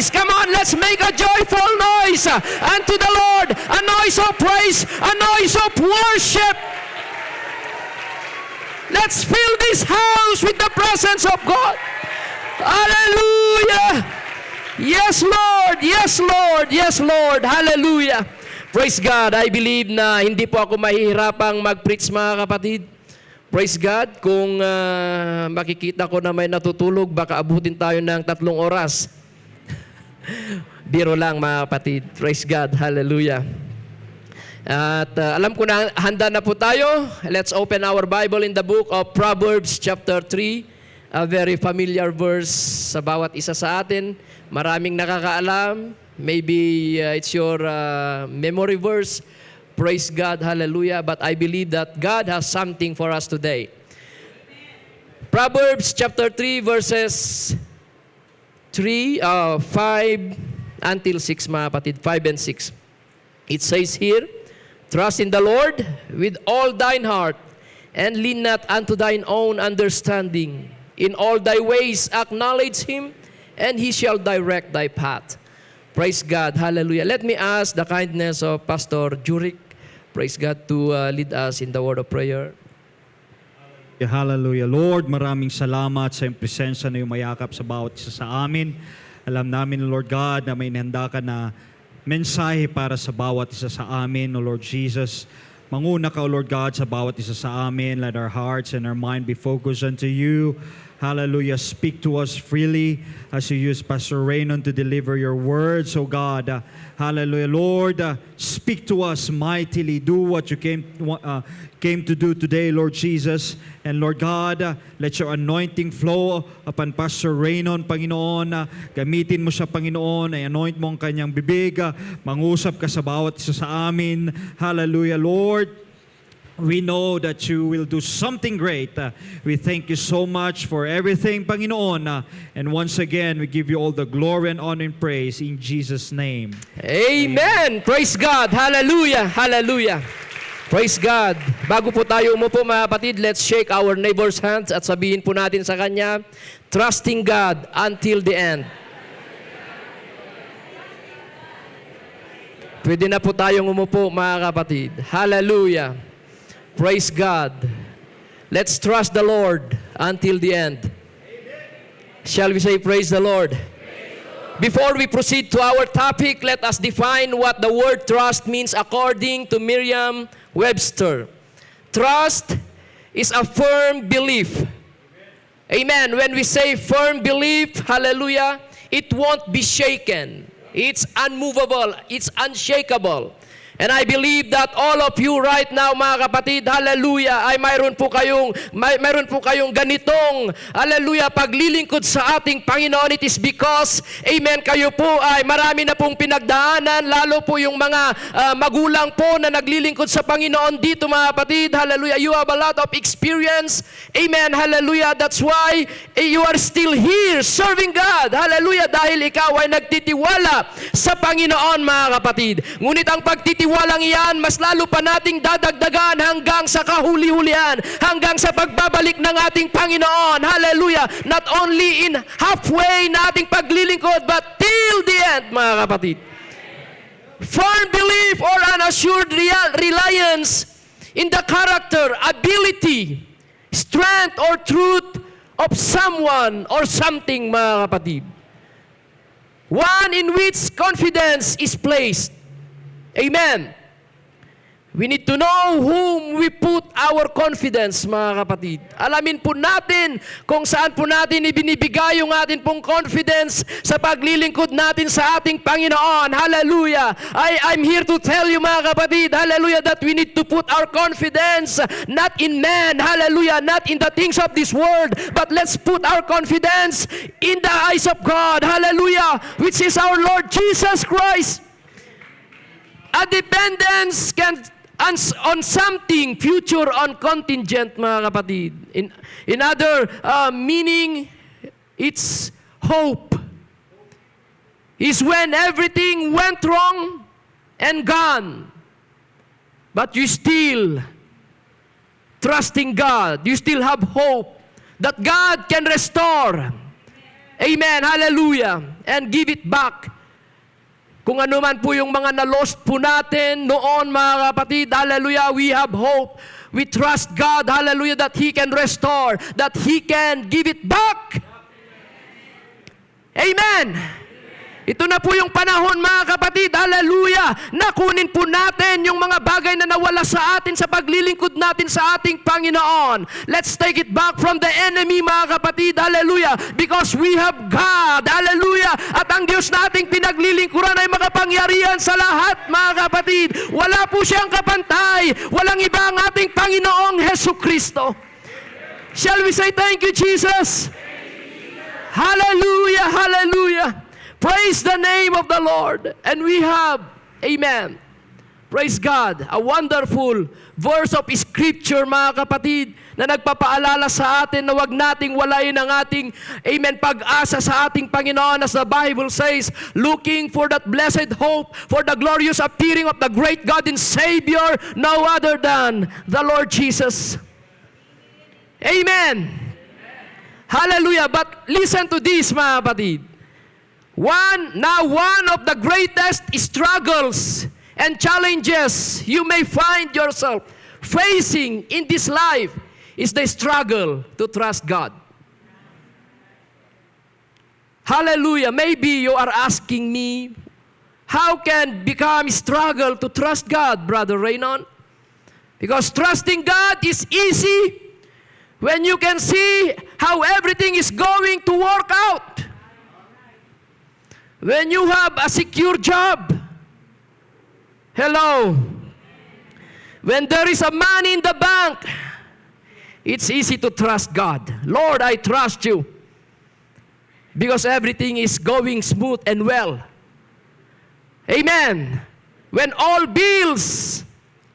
praise. Come on, let's make a joyful noise unto the Lord. A noise of praise, a noise of worship. Let's fill this house with the presence of God. Hallelujah. Yes, Lord. Yes, Lord. Yes, Lord. Hallelujah. Praise God. I believe na hindi po ako mahihirapang mag-preach, mga kapatid. Praise God. Kung makikita ko na may natutulog, baka abutin tayo ng 3 oras. Biro lang, mga kapatid. Praise God. Hallelujah. At alam ko na handa na po tayo. Let's open our Bible in the book of Proverbs chapter 3. A very familiar verse sa bawat isa sa atin. Maraming nakakaalam. Maybe it's your memory verse. Praise God. Hallelujah. But I believe that God has something for us today. Proverbs chapter 3 verses 5 until 6, mga kapatid. 5 and 6. It says here, trust in the Lord with all thine heart, and lean not unto thine own understanding. In all thy ways acknowledge Him, and He shall direct thy path. Praise God. Hallelujah. Let me ask the kindness of Pastor Jurik, praise God, to lead us in the word of prayer. Hallelujah. Lord, maraming salamat sa iyong presensya na yumayakap sa bawat isa sa amin. Alam namin, Lord God, na may inihanda ka na mensahe para sa bawat isa sa amin, O Lord Jesus. Manguna ka, O Lord God, sa bawat isa sa amin. Let our hearts and our mind be focused unto you. Hallelujah. Speak to us freely as you use Pastor Raynon to deliver your words, O God. Hallelujah. Lord, speak to us mightily. Do what you came to do today, Lord Jesus. And Lord God, let your anointing flow upon Pastor Raynon, Panginoon. Gamitin mo siya, Panginoon. Ay anoint mo ang kanyang bibig. Mangusap ka sa bawat isa sa amin. Hallelujah, Lord. We know that you will do something great. We thank you so much for everything, Panginoon. And once again, we give you all the glory and honor and praise in Jesus' name. Amen. Praise God. Hallelujah. Hallelujah. Praise God. Bago po tayo umupo, mga kapatid, let's shake our neighbor's hands at sabihin po natin sa kanya, trusting God until the end. Pwede na po tayong umupo, mga kapatid. Hallelujah. Praise God. Let's trust the Lord until the end. Shall we say praise the Lord? Before we proceed to our topic, let us define what the word trust means according to Merriam-Webster. Trust is a firm belief. Amen. When we say firm belief, hallelujah, it won't be shaken. It's unmovable. It's unshakable. And I believe that all of you right now, mga kapatid, hallelujah, ay mayroon po kayong ganitong, hallelujah, paglilingkod sa ating Panginoon. It is because, amen, kayo po ay marami na pong pinagdaanan, lalo po yung mga magulang po na naglilingkod sa Panginoon dito, mga kapatid, hallelujah. You have a lot of experience, amen, hallelujah. That's why you are still here serving God, hallelujah, dahil ikaw ay nagtitiwala sa Panginoon, mga kapatid. Ngunit ang pagtitiwalang iyan, mas lalo pa nating dadagdagan hanggang sa kahuli-hulihan, hanggang sa pagbabalik ng ating Panginoon. Hallelujah! Not only in halfway na ating paglilingkod, but till the end, mga kapatid. Firm belief or an assured reliance in the character, ability, strength, or truth of someone or something, mga kapatid. One in which confidence is placed. Amen. We need to know whom we put our confidence, mga kapatid. Alamin po natin kung saan po natin ibinibigay yung atin pong confidence sa paglilingkod natin sa ating Panginoon. Hallelujah. I'm here to tell you, mga kapatid, hallelujah, that we need to put our confidence not in man, hallelujah, not in the things of this world, but let's put our confidence in the eyes of God, hallelujah, which is our Lord Jesus Christ. A dependence on something future, on contingent, mga kapatid. In other meaning, it's hope. Is when everything went wrong and gone, but you still trusting God. You still have hope that God can restore. Amen. Hallelujah. and give it back. Kung ano man po yung mga na-lost po natin noon, mga kapatid, hallelujah, we have hope. We trust God, hallelujah, that He can restore, that He can give it back. Amen. Ito na po yung panahon, mga kapatid, hallelujah, na kunin po natin yung mga bagay na nawala sa atin sa paglilingkod natin sa ating Panginoon. Let's take it back from the enemy, mga kapatid, hallelujah, because we have God, hallelujah, at ang Diyos nating pinaglilingkuran ay makapangyarihan sa lahat, mga kapatid. Wala po siyang kapantay, walang iba ang ating Panginoong Hesukristo. Shall we say thank you, Jesus? Hallelujah, hallelujah. Praise the name of the Lord. And we have, amen, praise God, a wonderful verse of Scripture, mga kapatid, na nagpapaalala sa atin na wag nating walayin ang ating, amen, pag-asa sa ating Panginoon, as the Bible says, looking for that blessed hope, for the glorious appearing of the great God and Savior, no other than the Lord Jesus. Amen. Hallelujah. But listen to this, mga kapatid. One of the greatest struggles and challenges you may find yourself facing in this life is the struggle to trust God. Hallelujah. Maybe you are asking me, how can become struggle to trust God, Brother Raynon? Because trusting God is easy when you can see how everything is going to work out. When you have a secure job. Hello. When there is a money in the bank, it's easy to trust God. Lord, I trust you. Because everything is going smooth and well. Amen. When all bills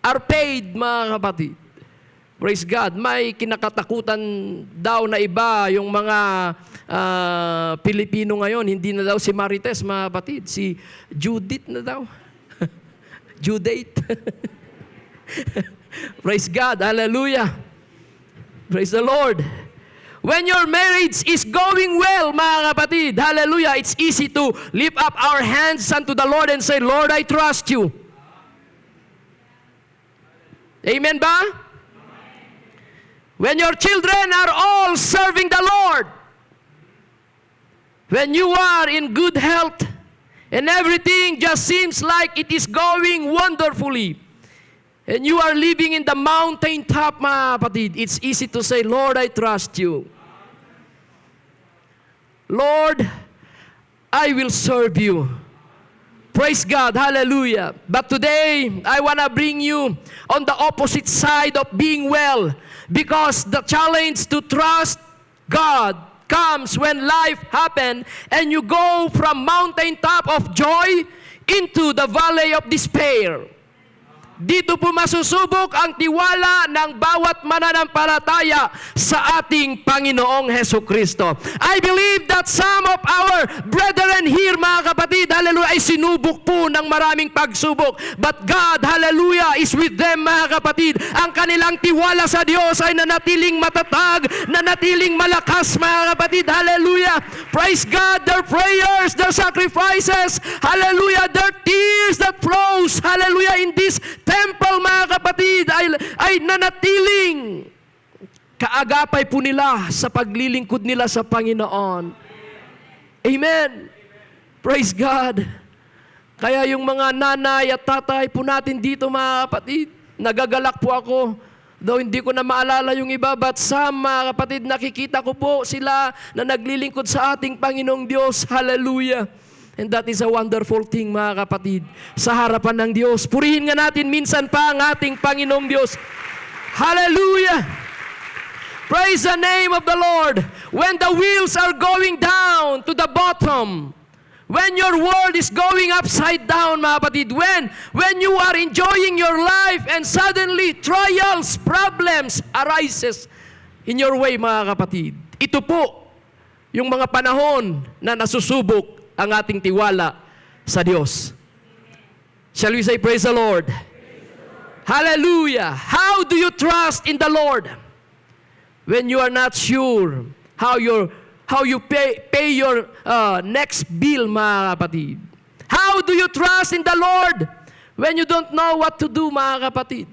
are paid, mga kapatid. Praise God. May kinakatakutan daw na iba yung mga Pilipino ngayon. Hindi na daw si Marites, mga kapatid. Si Judith na daw. Judate. Praise God. Hallelujah. Praise the Lord. When your marriage is going well, mga kapatid, hallelujah, it's easy to lift up our hands unto the Lord and say, Lord, I trust you. Amen ba? When your children are all serving the Lord, when you are in good health, and everything just seems like it is going wonderfully, and you are living in the mountain top, mga kapatid, it's easy to say, Lord, I trust you. Lord, I will serve you. Praise God, hallelujah. But today, I want to bring you on the opposite side of being well, because the challenge to trust God comes when life happens and you go from mountaintop of joy into the valley of despair. Dito po masusubok ang tiwala ng bawat mananampalataya sa ating Panginoong Hesukristo. I believe that some of our brethren here, mga kapatid, hallelujah, ay sinubok po ng maraming pagsubok. But God, hallelujah, is with them, mga kapatid. Ang kanilang tiwala sa Diyos ay nanatiling matatag, nanatiling malakas, mga kapatid, hallelujah. Praise God, their prayers, their sacrifices, hallelujah, their tears that flows, hallelujah, in this temple, mga kapatid, ay nanatiling kaagapay po nila sa paglilingkod nila sa Panginoon. Amen. Praise God. Kaya yung mga nanay at tatay po natin dito, mga kapatid, nagagalak po ako. Though hindi ko na maalala yung iba, but some, mga kapatid, nakikita ko po sila na naglilingkod sa ating Panginoong Diyos. Hallelujah. And that is a wonderful thing, mga kapatid, sa harapan ng Diyos. Purihin nga natin minsan pa ang ating Panginoong Diyos. Hallelujah! Praise the name of the Lord. When the wheels are going down to the bottom, when your world is going upside down, mga kapatid, when you are enjoying your life and suddenly trials, problems arises in your way, mga kapatid. Ito po yung mga panahon na nasusubok ang ating tiwala sa Diyos. Shall we say, praise the Lord? Hallelujah! How do you trust in the Lord when you are not sure how your how you pay your next bill, mga kapatid? How do you trust in the Lord when you don't know what to do, mga kapatid?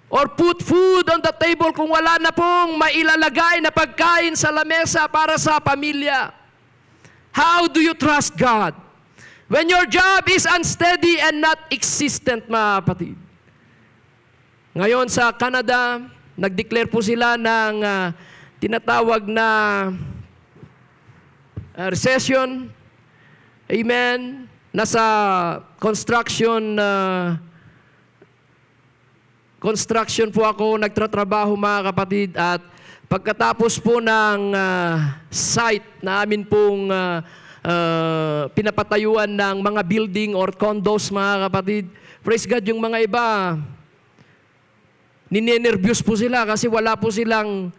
Or put food on the table kung wala na pong mailalagay na pagkain sa lamesa para sa pamilya. How do you trust God when your job is unsteady and not existent, mga kapatid? Ngayon sa Canada, nag-declare po sila ng tinatawag na recession. Amen. Nasa construction po ako, nagtatrabaho, mga kapatid, at pagkatapos po ng site na amin pong pinapatayuan ng mga building or condos, mga kapatid, praise God, yung mga iba, ninenervyos po sila kasi wala po silang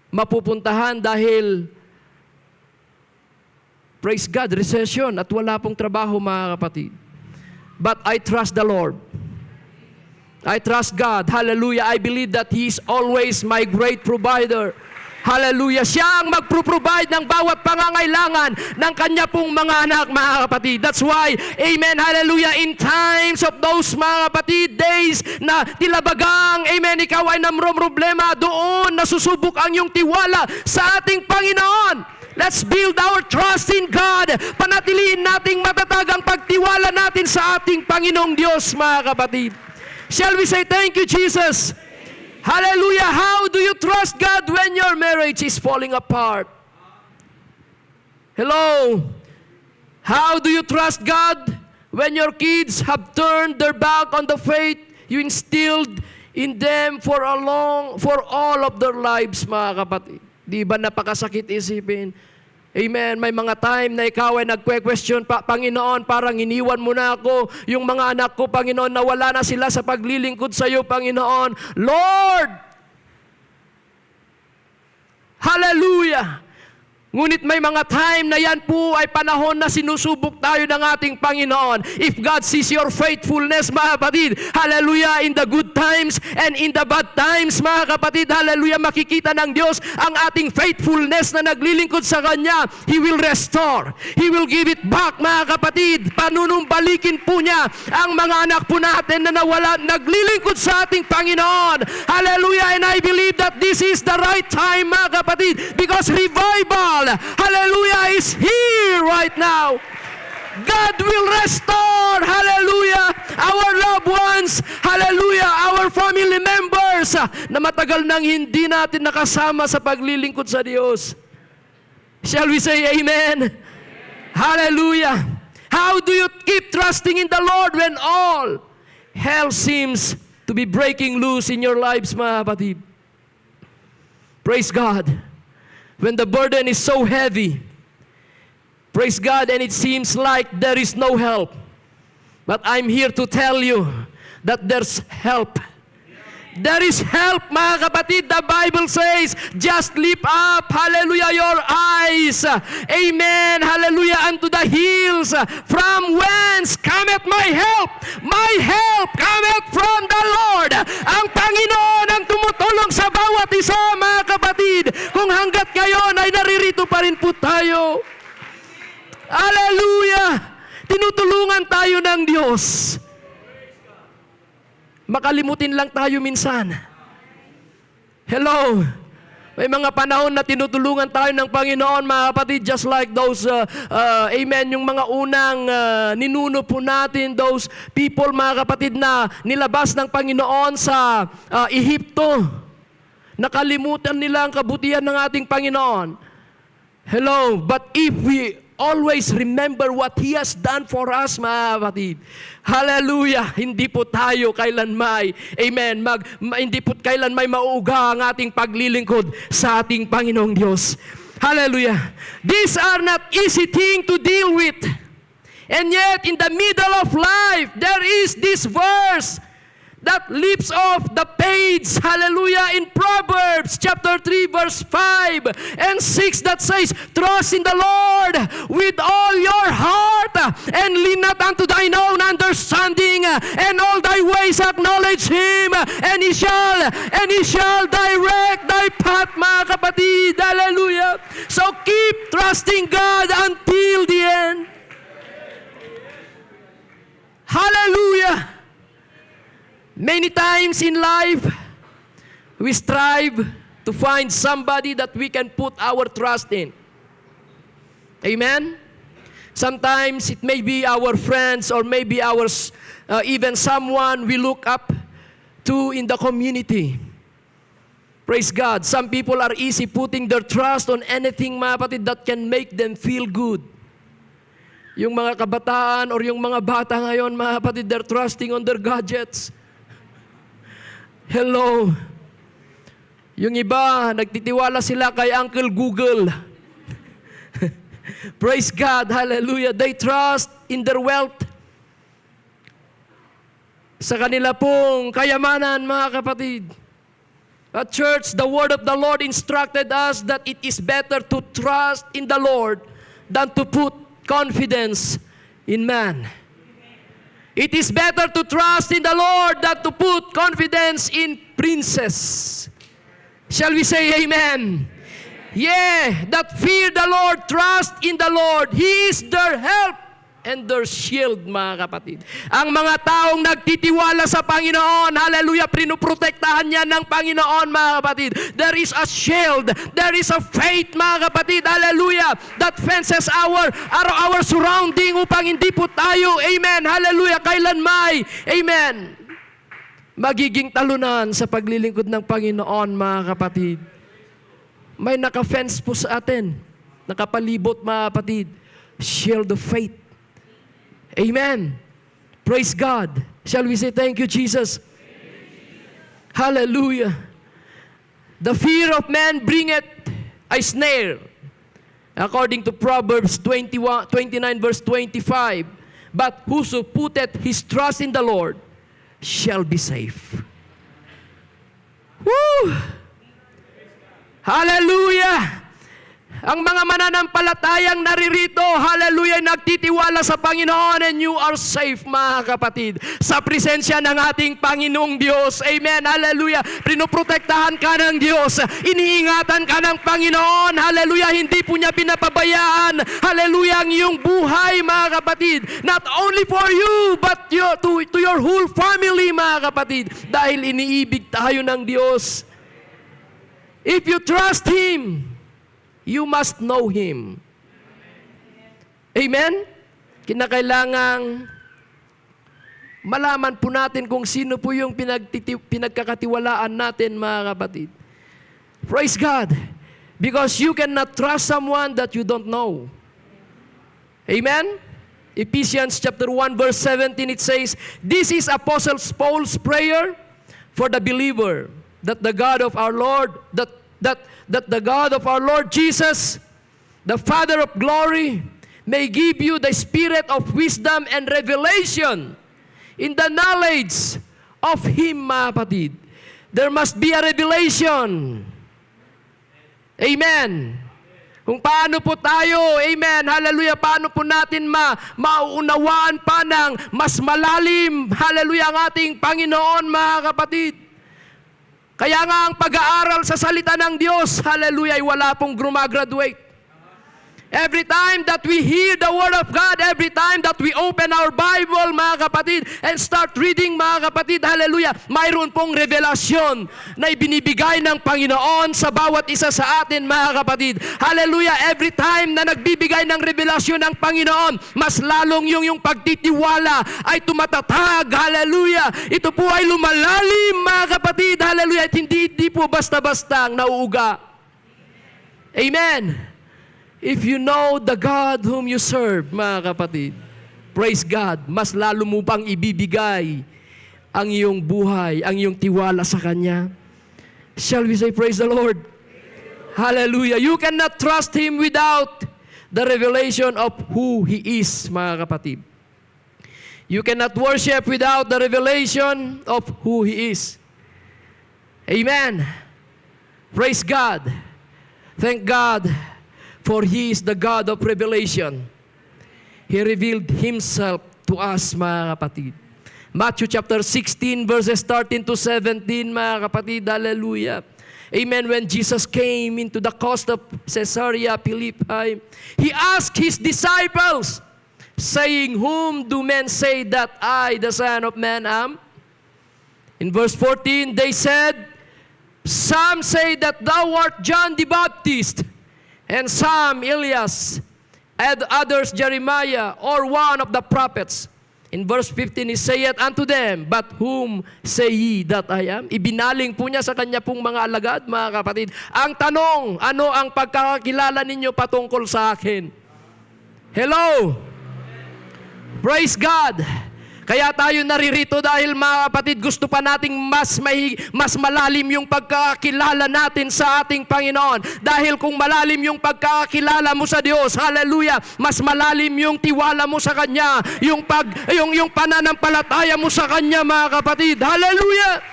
mapupuntahan dahil, praise God, recession at wala pong trabaho, mga kapatid. But I trust the Lord. I trust God. Hallelujah. I believe that He is always my great provider. Hallelujah. Siya ang magpro-provide ng bawat pangangailangan ng Kanya pong mga anak, mga kapatid. That's why, amen, hallelujah, in times of those, mga kapatid, days na tilabagang, amen, ikaw ay namrong problema, doon nasusubok ang iyong tiwala sa ating Panginoon. Let's build our trust in God. Panatiliin nating matatag ang pagtiwala natin sa ating Panginoong Diyos, mga kapatid. Shall we say, thank you, Jesus? Hallelujah. How do you trust God when your marriage is falling apart? Hello? How do you trust God when your kids have turned their back on the faith you instilled in them for all of their lives, mga kapatid? Di ba napakasakit isipin? Amen. May mga time na ikaw ay nagque-question, Panginoon, parang iniwan mo na ako. Yung mga anak ko, Panginoon, nawala na sila sa paglilingkod sa iyo, Panginoon. Lord! Hallelujah! Ngunit may mga time na yan po ay panahon na sinusubok tayo ng ating Panginoon. If God sees your faithfulness, mga kapatid, hallelujah, in the good times and in the bad times, mga kapatid, hallelujah, makikita ng Diyos ang ating faithfulness na naglilingkod sa Kanya. He will restore. He will give it back, mga kapatid. Panunumbalikin po niya ang mga anak po natin na nawala, naglilingkod sa ating Panginoon. Hallelujah, and I believe that this is the right time, mga kapatid, because revival, hallelujah, is here right now. God will restore, hallelujah, our loved ones, hallelujah, our family members na matagal nang hindi natin nakasama sa paglilingkod sa Diyos. Shall we say amen? Hallelujah. How do you keep trusting in the Lord when all hell seems to be breaking loose in your lives, mga kapatid? Praise God. When the burden is so heavy, praise God, and it seems like there is no help. But I'm here to tell you that there's help. There is help, mga kapatid. The Bible says, just lift up, hallelujah, your eyes. Amen, hallelujah, unto the hills. From whence cometh my help? My help cometh from the Lord. Ang Panginoon ang tumutulong sa bawat isa, mga kapatid. Kung hanggat ngayon ay naririto pa rin po tayo. Hallelujah! Tinutulungan tayo ng Diyos. Makalimutin lang tayo minsan. Hello? May mga panahon na tinutulungan tayo ng Panginoon, mga kapatid, just like those, amen, yung mga unang ninuno po natin, those people, mga kapatid, na nilabas ng Panginoon sa Ehipto. Nakalimutan nila ang kabutihan ng ating Panginoon. Hello? But if we always remember what He has done for us, mga kapatid. Hallelujah! Hindi po tayo kailanmay, amen, hindi po kailanmay mauuga ang ating paglilingkod sa ating Panginoong Diyos. Hallelujah! These are not easy things to deal with. And yet, in the middle of life, there is this verse that leaps off the page, hallelujah, in Proverbs chapter 3 verse 5 and 6 that says, trust in the Lord with all your heart and lean not unto thine own understanding, and all thy ways acknowledge Him, and He shall direct thy path, mga kapatid. Hallelujah. So keep trusting God until the end. Hallelujah! Many times in life, we strive to find somebody that we can put our trust in. Amen? Sometimes it may be our friends or maybe even someone we look up to in the community. Praise God. Some people are easy putting their trust on anything, mga kapatid, that can make them feel good. Yung mga kabataan or yung mga bata ngayon, mga kapatid, they're trusting on their gadgets. Hello. Yung iba, nagtitiwala sila kay Uncle Google. Praise God. Hallelujah. They trust in their wealth. Sa kanila pong kayamanan, mga kapatid. At church, the word of the Lord instructed us that it is better to trust in the Lord than to put confidence in man. It is better to trust in the Lord than to put confidence in princes. Shall we say amen? Yeah, that fear the Lord, trust in the Lord. He is their help and their shield, mga kapatid. Ang mga taong nagtitiwala sa Panginoon, hallelujah, pinuprotektahan niya ng Panginoon, mga kapatid. There is a shield, there is a faith, mga kapatid, hallelujah, that fences our surrounding upang hindi po tayo, amen, hallelujah, kailanmay, amen, magiging talunan sa paglilingkod ng Panginoon, mga kapatid. May naka-fence po sa atin, nakapalibot, mga kapatid, shield of faith. Amen. Praise God. Shall we say thank you, Jesus? Hallelujah. The fear of man bringeth a snare, according to Proverbs 29 verse 25. But whoso putteth his trust in the Lord shall be safe. Woo! Hallelujah! Ang mga mananampalatayang naririto, hallelujah, nagtitiwala sa Panginoon, and you are safe, mga kapatid, sa presensya ng ating Panginoong Diyos. Amen, hallelujah. Pinoprotektahan ka ng Diyos. Iniingatan ka ng Panginoon, hallelujah. Hindi po niya pinapabayaan, hallelujah, ang iyong buhay, mga kapatid. Not only for you, but to your whole family, mga kapatid. Dahil iniibig tayo ng Diyos. If you trust Him, you must know Him. Amen? Kinakailangang malaman po natin kung sino po yung pinagkakatiwalaan natin, mga kapatid. Praise God. Because you cannot trust someone that you don't know. Amen? Ephesians chapter 1 verse 17, it says, "This is Apostle Paul's prayer for the believer, that the God of our Lord, that the God of our Lord Jesus, the Father of glory, may give you the spirit of wisdom and revelation in the knowledge of Him," mga kapatid. There must be a revelation. Amen. Kung paano po tayo, amen, hallelujah, paano po natin mauunawaan pa ng mas malalim, hallelujah, ang ating Panginoon, mga kapatid. Kaya nga ang pag-aaral sa salita ng Diyos, hallelujah, ay wala pong grumagraduate. Every time that we hear the Word of God, every time that we open our Bible, mga kapatid, and start reading, mga kapatid, hallelujah, mayroon pong revelasyon na ibinibigay ng Panginoon sa bawat isa sa atin, mga kapatid. Hallelujah, every time na nagbibigay ng revelasyon ng Panginoon, mas lalong yung pagtitiwala ay tumatatag, hallelujah. Ito po ay lumalalim, mga kapatid, hallelujah, at hindi po basta-basta ang nauuga. Amen. If you know the God whom you serve, mga kapatid, praise God, mas lalo mo pang ibibigay ang iyong buhay, ang iyong tiwala sa Kanya. Shall we say praise the Lord? Hallelujah. You cannot trust Him without the revelation of who He is, mga kapatid. You cannot worship without the revelation of who He is. Amen. Praise God. Thank God. For He is the God of revelation. He revealed Himself to us, mga kapatid. Matthew chapter 16, verses 13 to 17, mga kapatid, hallelujah. amen, when Jesus came into the coast of Caesarea Philippi, He asked His disciples, saying, "Whom do men say that I, the Son of Man, am?" In verse 14, they said, "Some say that thou art John the Baptist, and some Elias, and others Jeremiah, or one of the prophets." In verse 15, He saith unto them, "But whom say ye that I am?" Ibinaling po niya sa kanya pong mga alagad, mga kapatid. Ang tanong, ano ang pagkakakilala ninyo patungkol sa akin? Hello? Praise God! Kaya tayo naririto dahil mga kapatid, gusto pa nating mas malalim yung pagkakilala natin sa ating Panginoon. Dahil kung malalim yung pagkakilala mo sa Diyos, hallelujah, mas malalim yung tiwala mo sa Kanya, yung pananampalataya mo sa Kanya, mga kapatid. Hallelujah!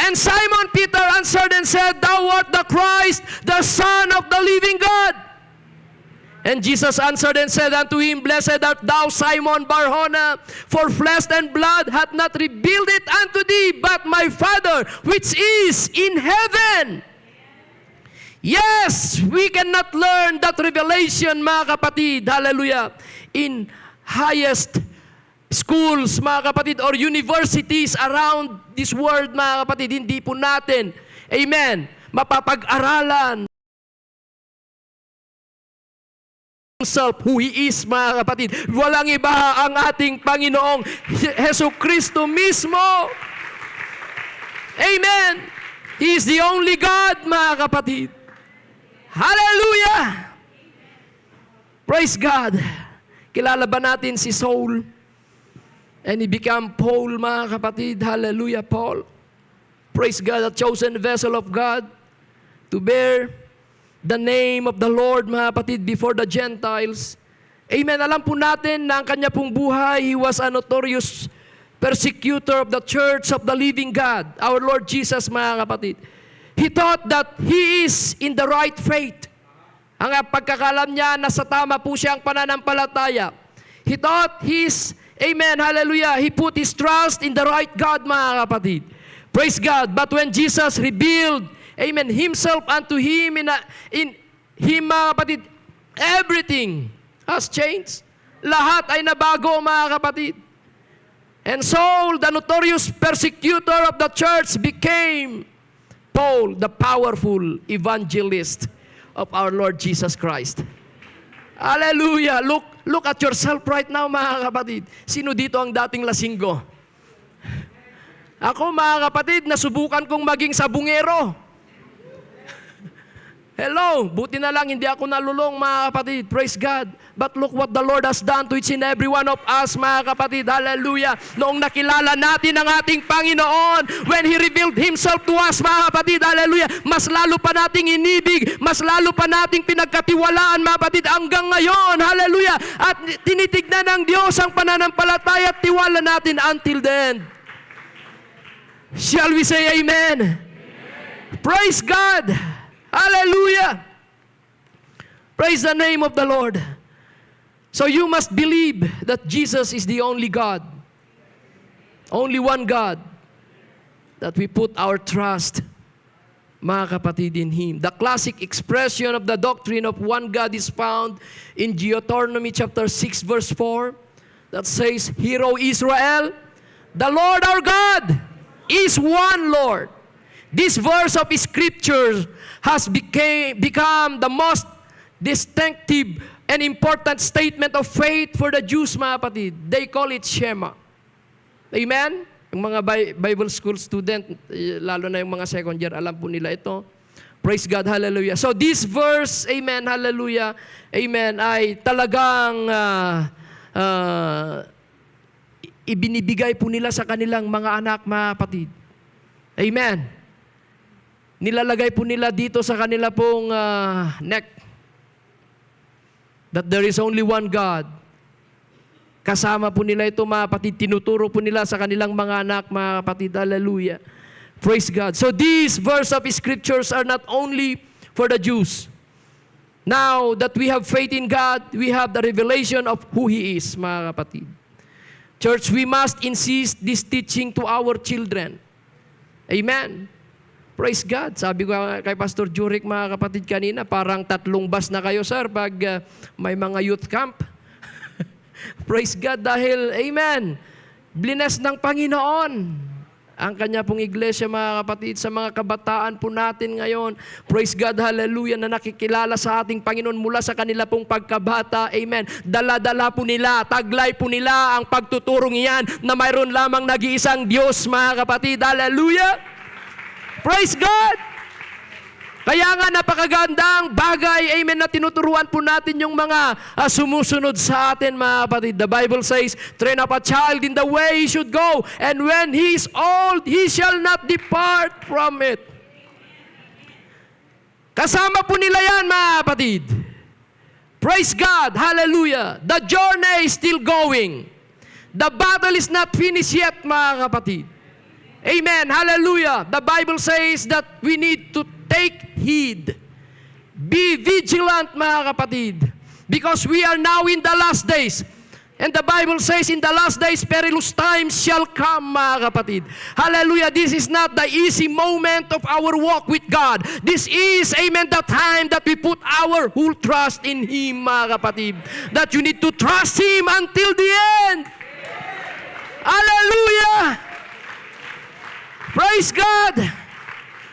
And Simon Peter answered and said, "Thou art the Christ, the Son of the living God." And Jesus answered and said unto him, "Blessed art thou, Simon Bar-Jonah, for flesh and blood hath not revealed it unto thee, but my Father which is in heaven." Yes, we cannot learn that revelation, mga kapatid, hallelujah, in highest schools, mga kapatid, or universities around this world, mga kapatid. Hindi po natin, amen, mapapag-aralan Himself, who He is, mga kapatid. Walang iba ang ating Panginoong Hesus Kristo mismo. Amen. He is the only God, mga kapatid. Hallelujah! Praise God. Kilala ba natin si Saul? And he became Paul, mga kapatid. Hallelujah, Paul. Praise God, a chosen vessel of God to bear the name of the Lord, mga kapatid, before the Gentiles. Amen. Alam po natin na ang kanya pong buhay, he was a notorious persecutor of the church of the living God, our Lord Jesus, mga kapatid. He thought that he is in the right faith. Ang pagkakalam niya, nasa tama po siyang pananampalataya. He thought he's, amen, hallelujah, he put his trust in the right God, mga kapatid. Praise God. But when Jesus revealed, amen, Himself unto him, in him, mga kapatid, everything has changed. Lahat ay nabago, mga kapatid. And Saul, the notorious persecutor of the church, became Paul, the powerful evangelist of our Lord Jesus Christ. Hallelujah! Look at yourself right now, mga kapatid. Sino dito ang dating lasinggo? Ako, mga kapatid, nasubukan kong maging sabungero. Hello, buti na lang hindi ako nalulong, mga kapatid. Praise God. But look what the Lord has done to each and every one of us, mga kapatid. Hallelujah. Noong nakilala natin ang ating Panginoon, when He revealed Himself to us, mga kapatid, hallelujah, mas lalo pa nating inibig, mas lalo pa nating pinagkatiwalaan, mga kapatid, hanggang ngayon, hallelujah. At tinitignan ng Diyos ang pananampalataya at tiwala natin until the end. Shall we say amen? Praise God. Hallelujah! Praise the name of the Lord. So you must believe that Jesus is the only God. Only one God. That we put our trust, mga kapatid, in Him. The classic expression of the doctrine of one God is found in Deuteronomy chapter 6 verse 4 that says, "Hear, O Israel, the Lord our God is one Lord." This verse of Scripture has become the most distinctive and important statement of faith for the Jews, mga kapatid. They call it Shema. Amen? Yung mga Bible school student, lalo na yung mga second year, alam po nila ito. Praise God, hallelujah. So this verse, amen, hallelujah, amen, ay talagang ibinibigay po nila sa kanilang mga anak, mga kapatid. Amen. Nilalagay po nila dito sa kanila pong neck that there is only one God. Kasama po nila ito, mga kapatid. Tinuturo po nila sa kanilang mga anak, mga kapatid. Hallelujah. Praise God. So these verse of Scriptures are not only for the Jews. Now that we have faith in God, we have the revelation of who He is, mga kapatid. Church, we must insist this teaching to our children. Amen. Praise God. Sabi ko kay Pastor Juric, mga kapatid, kanina, parang 3 bus na kayo, sir, pag may mga youth camp. Praise God dahil, amen, bless ng Panginoon ang kanya pong iglesia, mga kapatid, sa mga kabataan po natin ngayon. Praise God, hallelujah, na nakikilala sa ating Panginoon mula sa kanila pong pagkabata. Amen. Dala-dala po nila, taglay po nila ang pagtuturong iyan na mayroon lamang nag-iisang Diyos, mga kapatid. Hallelujah. Praise God. Kaya nga napakagandang bagay, amen, na tinuturuan po natin yung mga sumusunod sa atin, mga kapatid. The Bible says, train up a child in the way he should go, and when he is old, he shall not depart from it. Kasama po nila yan, mga kapatid. Praise God, hallelujah. The journey is still going. The battle is not finished yet, mga kapatid. Amen, hallelujah. The Bible says that we need to take heed. Be vigilant, mga kapatid. Because we are now in the last days. And the Bible says, in the last days, perilous times shall come, mga kapatid. Hallelujah. This is not the easy moment of our walk with God. This is, amen, the time that we put our whole trust in Him, mga kapatid. That you need to trust Him until the end. Hallelujah. Praise God.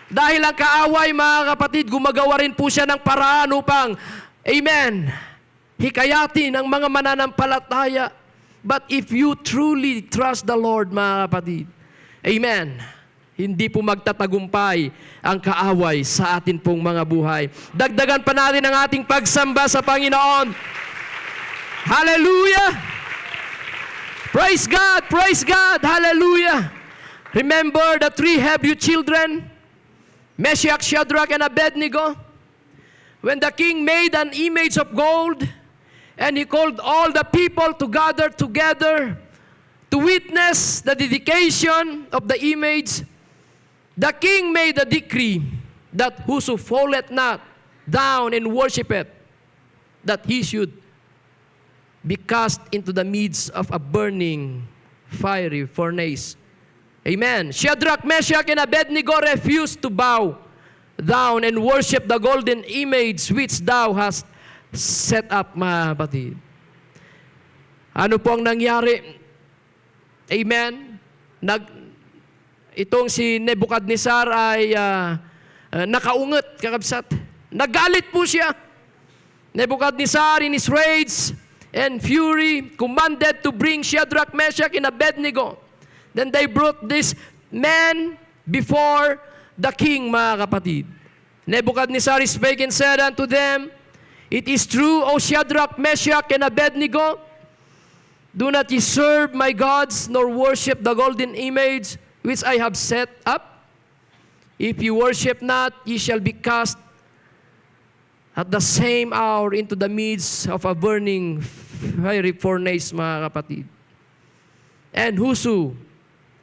Dahil ang kaaway, mga kapatid, gumagawa rin po siya ng paraan upang, amen, hikayatin ang mga mananampalataya. But if you truly trust the Lord, mga kapatid, amen, hindi po magtatagumpay ang kaaway sa atin pong mga buhay. Dagdagan pa natin ang ating pagsamba sa Panginoon. Hallelujah! Praise God! Praise God! Hallelujah! Remember the 3 Hebrew children, Meshach, Shadrach, and Abednego? When the king made an image of gold, and he called all the people to gather together to witness the dedication of the image, the king made a decree that whoso falleth not down and worshipeth, that he should be cast into the midst of a burning fiery furnace. Amen. Shadrach, Meshach, and Abednego refused to bow down and worship the golden image which thou hast set up, mga kapatid. Ano po ang nangyari? Amen. Itong si Nebuchadnezzar ay nakaungat, kakabsat. Nagalit po siya. Nebuchadnezzar, in his rage and fury, commanded to bring Shadrach, Meshach, and Abednego. Then they brought this man before the king, mga kapatid. Nebuchadnezzar spake and said unto them, It is true, O Shadrach, Meshach, and Abednego, do not ye serve my gods, nor worship the golden image which I have set up? If ye worship not, ye shall be cast at the same hour into the midst of a burning fiery furnace, mga kapatid.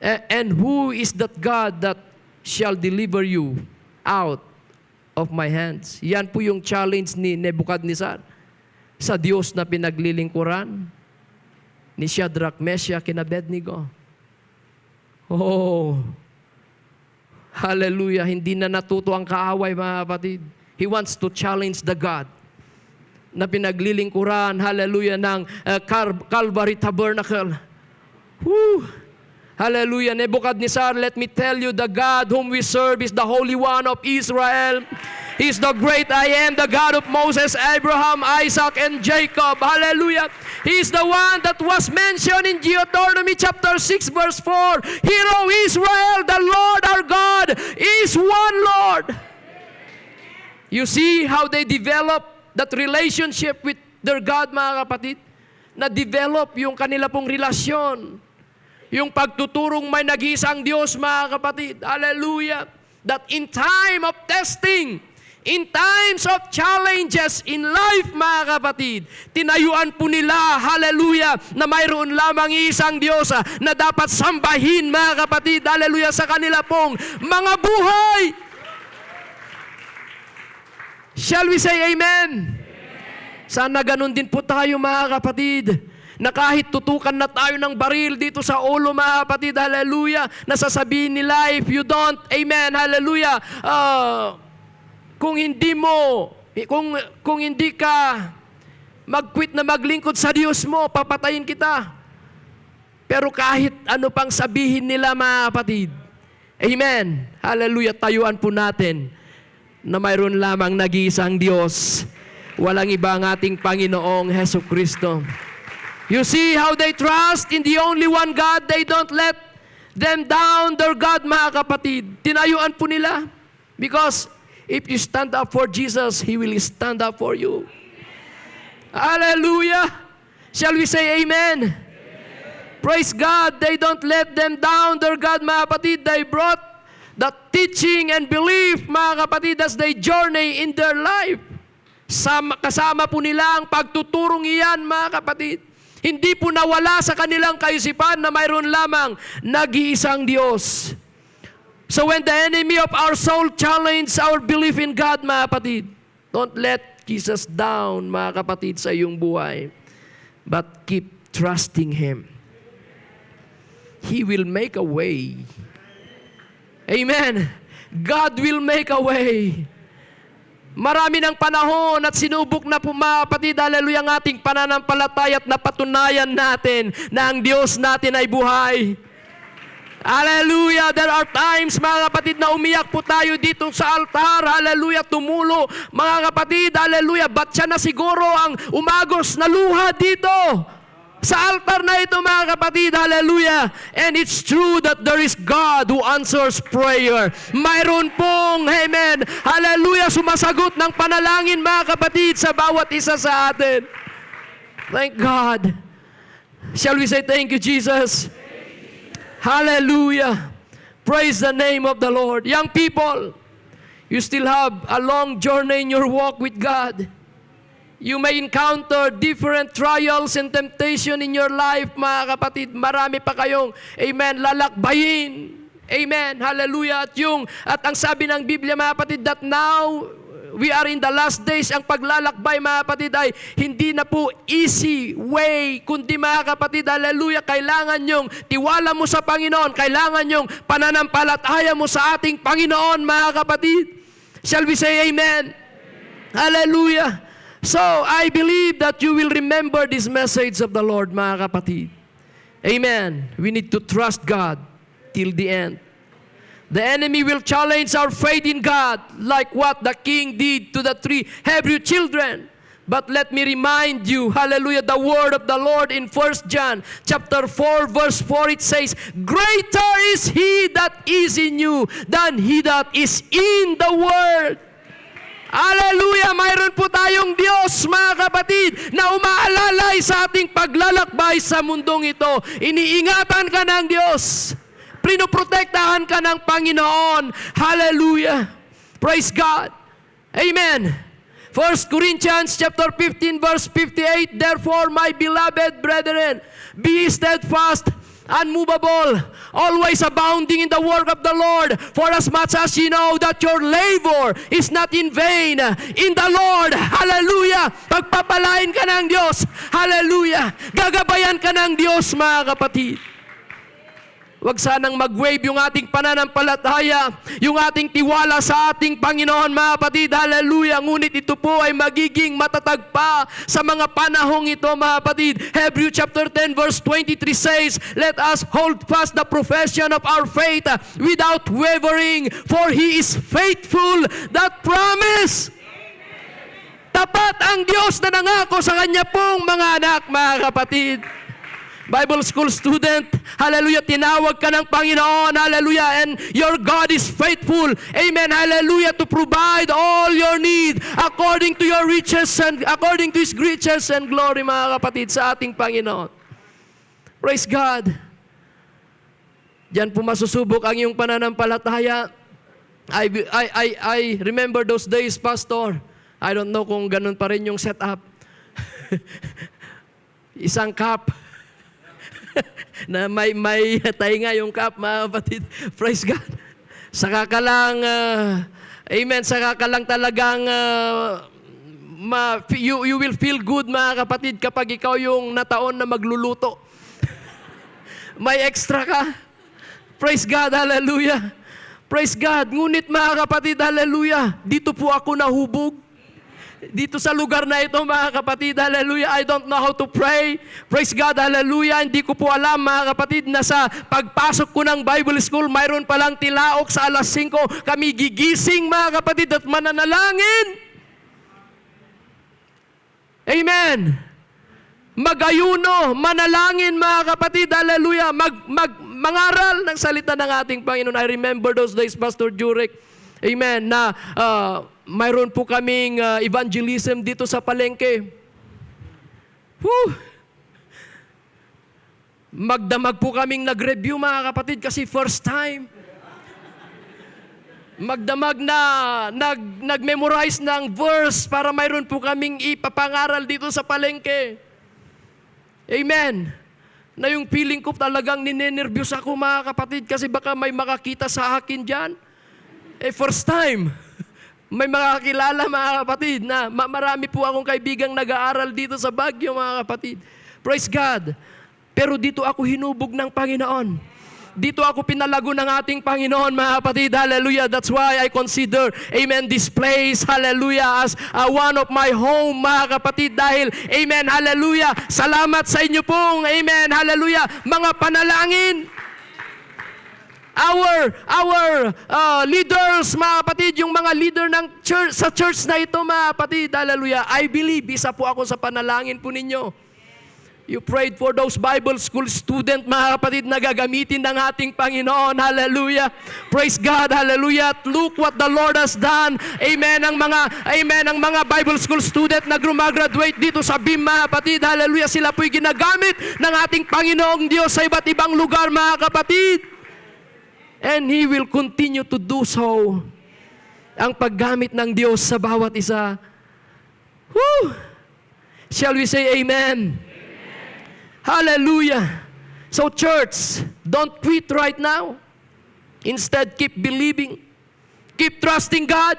And who is that God that shall deliver you out of my hands? Yan po yung challenge ni Nebuchadnezzar sa Diyos na pinaglilingkuran ni Shadrach, Meshach, and Abednego. Oh, hallelujah. Hindi na natuto ang kaaway, mga kapatid. He wants to challenge the God na pinaglilingkuran, hallelujah, ng Calvary Tabernacle. Woo! Hallelujah. Nebuchadnezzar, let me tell you, the God whom we serve is the Holy One of Israel. He is the great I am, the God of Moses, Abraham, Isaac, and Jacob. Hallelujah. He is the one that was mentioned in Deuteronomy chapter 6, verse 4. Hear, O Israel, the Lord our God is one Lord. You see how they develop that relationship with their God, mga kapatid? Na-develop yung kanila pong relasyon. Yung pagtuturong may nag-iisang Diyos, mga kapatid. Hallelujah. That in time of testing, in times of challenges in life, mga kapatid, tinayuan po nila, hallelujah, na mayroon lamang isang Diyos na dapat sambahin, mga kapatid, hallelujah, sa kanila pong mga buhay. Shall we say amen? Sana ganun din po tayo, mga kapatid. na kahit tutukan na tayo ng baril dito sa ulo, mga kapatid, hallelujah, nasasabihin nila, if you don't, amen, hallelujah, kung hindi ka mag-quit na maglingkod sa Diyos mo, papatayin kita. Pero kahit ano pang sabihin nila, mga kapatid, amen, hallelujah, tayuan po natin na mayroon lamang nag-iisang Diyos. Walang iba ang ating Panginoong Hesus Kristo. You see how they trust in the only one God. They don't let them down their God, mga kapatid. Tinayuan po nila. Because if you stand up for Jesus, He will stand up for you. Hallelujah! Shall we say amen? Praise God. They don't let them down their God, mga kapatid. They brought the teaching and belief, mga kapatid, as they journey in their life. Kasama po nila ang pagtuturong iyan, mga kapatid. Hindi po nawala sa kanilang kaisipan na mayroon lamang nag-iisang Diyos. So when the enemy of our soul challenge our belief in God, mga kapatid, don't let Jesus down, mga kapatid, sa iyong buhay. But keep trusting Him. He will make a way. Amen. God will make a way. Marami ng panahon at sinubok na po, mga kapatid, hallelujah, ang ating pananampalataya at napatunayan natin na ang Diyos natin ay buhay. Hallelujah! There are times, mga kapatid, na umiyak po tayo dito sa altar. Hallelujah! Tumulo, mga kapatid, hallelujah! Ba't siya na siguro ang umagos na luha dito? Sa altar na ito, mga kapatid, hallelujah. And it's true that there is God who answers prayer. Mayroon pong, amen, hallelujah, sumasagot ng panalangin, mga kapatid, sa bawat isa sa atin. Thank God. Shall we say thank you, Jesus? Hallelujah. Praise the name of the Lord. Young people, you still have a long journey in your walk with God. You may encounter different trials and temptation in your life, mga kapatid. Marami pa kayong, amen, lalakbayin. Amen, hallelujah. At ang sabi ng Biblia, mga kapatid, that now we are in the last days. Ang paglalakbay, mga kapatid, ay hindi na po easy way, kundi, mga kapatid, hallelujah, kailangan yung tiwala mo sa Panginoon, kailangan yung pananampalataya mo sa ating Panginoon, mga kapatid. Shall we say amen? Hallelujah. So, I believe that you will remember this message of the Lord, mga kapatid. Amen. We need to trust God till the end. The enemy will challenge our faith in God like what the king did to the 3 Hebrew children. But let me remind you, hallelujah, the word of the Lord in 1 John chapter 4, verse 4, it says, greater is He that is in you than he that is in the world. Hallelujah! Mayroon po tayong Diyos, mga kapatid, na umaalalay sa ating paglalakbay sa mundong ito. Iniingatan ka ng Diyos. Pinoprotektahan ka ng Panginoon. Hallelujah! Praise God! Amen! 1 Corinthians chapter 15, verse 58, therefore, my beloved brethren, be steadfast, unmovable, always abounding in the work of the Lord, for as much as you know that your labor is not in vain in the Lord. Hallelujah! Pagpapalain ka ng Diyos. Hallelujah! Gagabayan ka ng Diyos, mga kapatid. Huwag sanang mag-wave yung ating pananampalataya, yung ating tiwala sa ating Panginoon, mga kapatid. Hallelujah! Ngunit ito po ay magiging matatag pa sa mga panahong ito, mga kapatid. Hebrew chapter 10 verse 23 says, let us hold fast the profession of our faith without wavering, for He is faithful that promise. Tapat ang Diyos na nangako sa Kanya pong mga anak, mga kapatid. Bible school student, hallelujah, tinawag ka ng Panginoon, hallelujah, and your God is faithful, amen, hallelujah, to provide all your need according to your riches and according to His riches and glory, mga kapatid, sa ating Panginoon. Praise God. Diyan po masusubok ang iyong pananampalataya. I remember those days, Pastor. I don't know kung ganun pa rin yung setup. Isang cup. Na may tainga yung cup, mga kapatid. Praise God. Saka ka lang, amen, saka ka lang talagang you will feel good, mga kapatid, kapag ikaw yung nataon na magluluto. May extra ka. Praise God, hallelujah. Praise God. Ngunit mga kapatid, hallelujah, dito po ako nahubog. Dito sa lugar na ito, mga kapatid, hallelujah, I don't know how to pray. Praise God, hallelujah. Hindi ko po alam, mga kapatid, na sa pagpasok ko ng Bible School, mayroon palang tilaok sa alas 5. Kami gigising, mga kapatid, at mananalangin. Amen. Mag-ayuno, manalangin, mga kapatid, hallelujah, mangaral ng salita ng ating Panginoon. I remember those days, Pastor Jurek, amen, na mayroon po kaming evangelism dito sa palengke. Whew! Magdamag po kaming nag-review, mga kapatid, kasi first time. Magdamag na nag-memorize ng verse para mayroon po kaming ipapangaral dito sa palengke. Amen. Na yung feeling ko talagang ninenervyos ako, mga kapatid, kasi baka may makakita sa akin dyan. First time. May makakilala, mga kapatid, na marami po akong kaibigang nag-aaral dito sa Baguio, mga kapatid. Praise God. Pero dito ako hinubog ng Panginoon. Dito ako pinalago ng ating Panginoon, mga kapatid. Hallelujah. That's why I consider, amen, this place, hallelujah, as one of my home, mga kapatid. Dahil, amen, hallelujah, salamat sa inyo pong, amen, hallelujah, mga panalangin. Our leaders, mga kapatid, yung mga leader ng church, sa church na ito, mga kapatid, hallelujah, I believe, isa po ako sa panalangin po ninyo. You prayed for those Bible school student, mga kapatid, na gagamitin ng ating Panginoon. Hallelujah. Praise God. Hallelujah. Look what the Lord has done. Amen. Ang mga Bible school student na grumagraduate dito sa BIM, mga kapatid. Hallelujah. Sila po'y ginagamit ng ating Panginoong Diyos sa iba't ibang lugar, mga kapatid. And He will continue to do so. Ang paggamit ng Diyos sa bawat isa. Woo! Shall we say amen? Hallelujah. So church, don't quit right now. Instead, keep believing. Keep trusting God.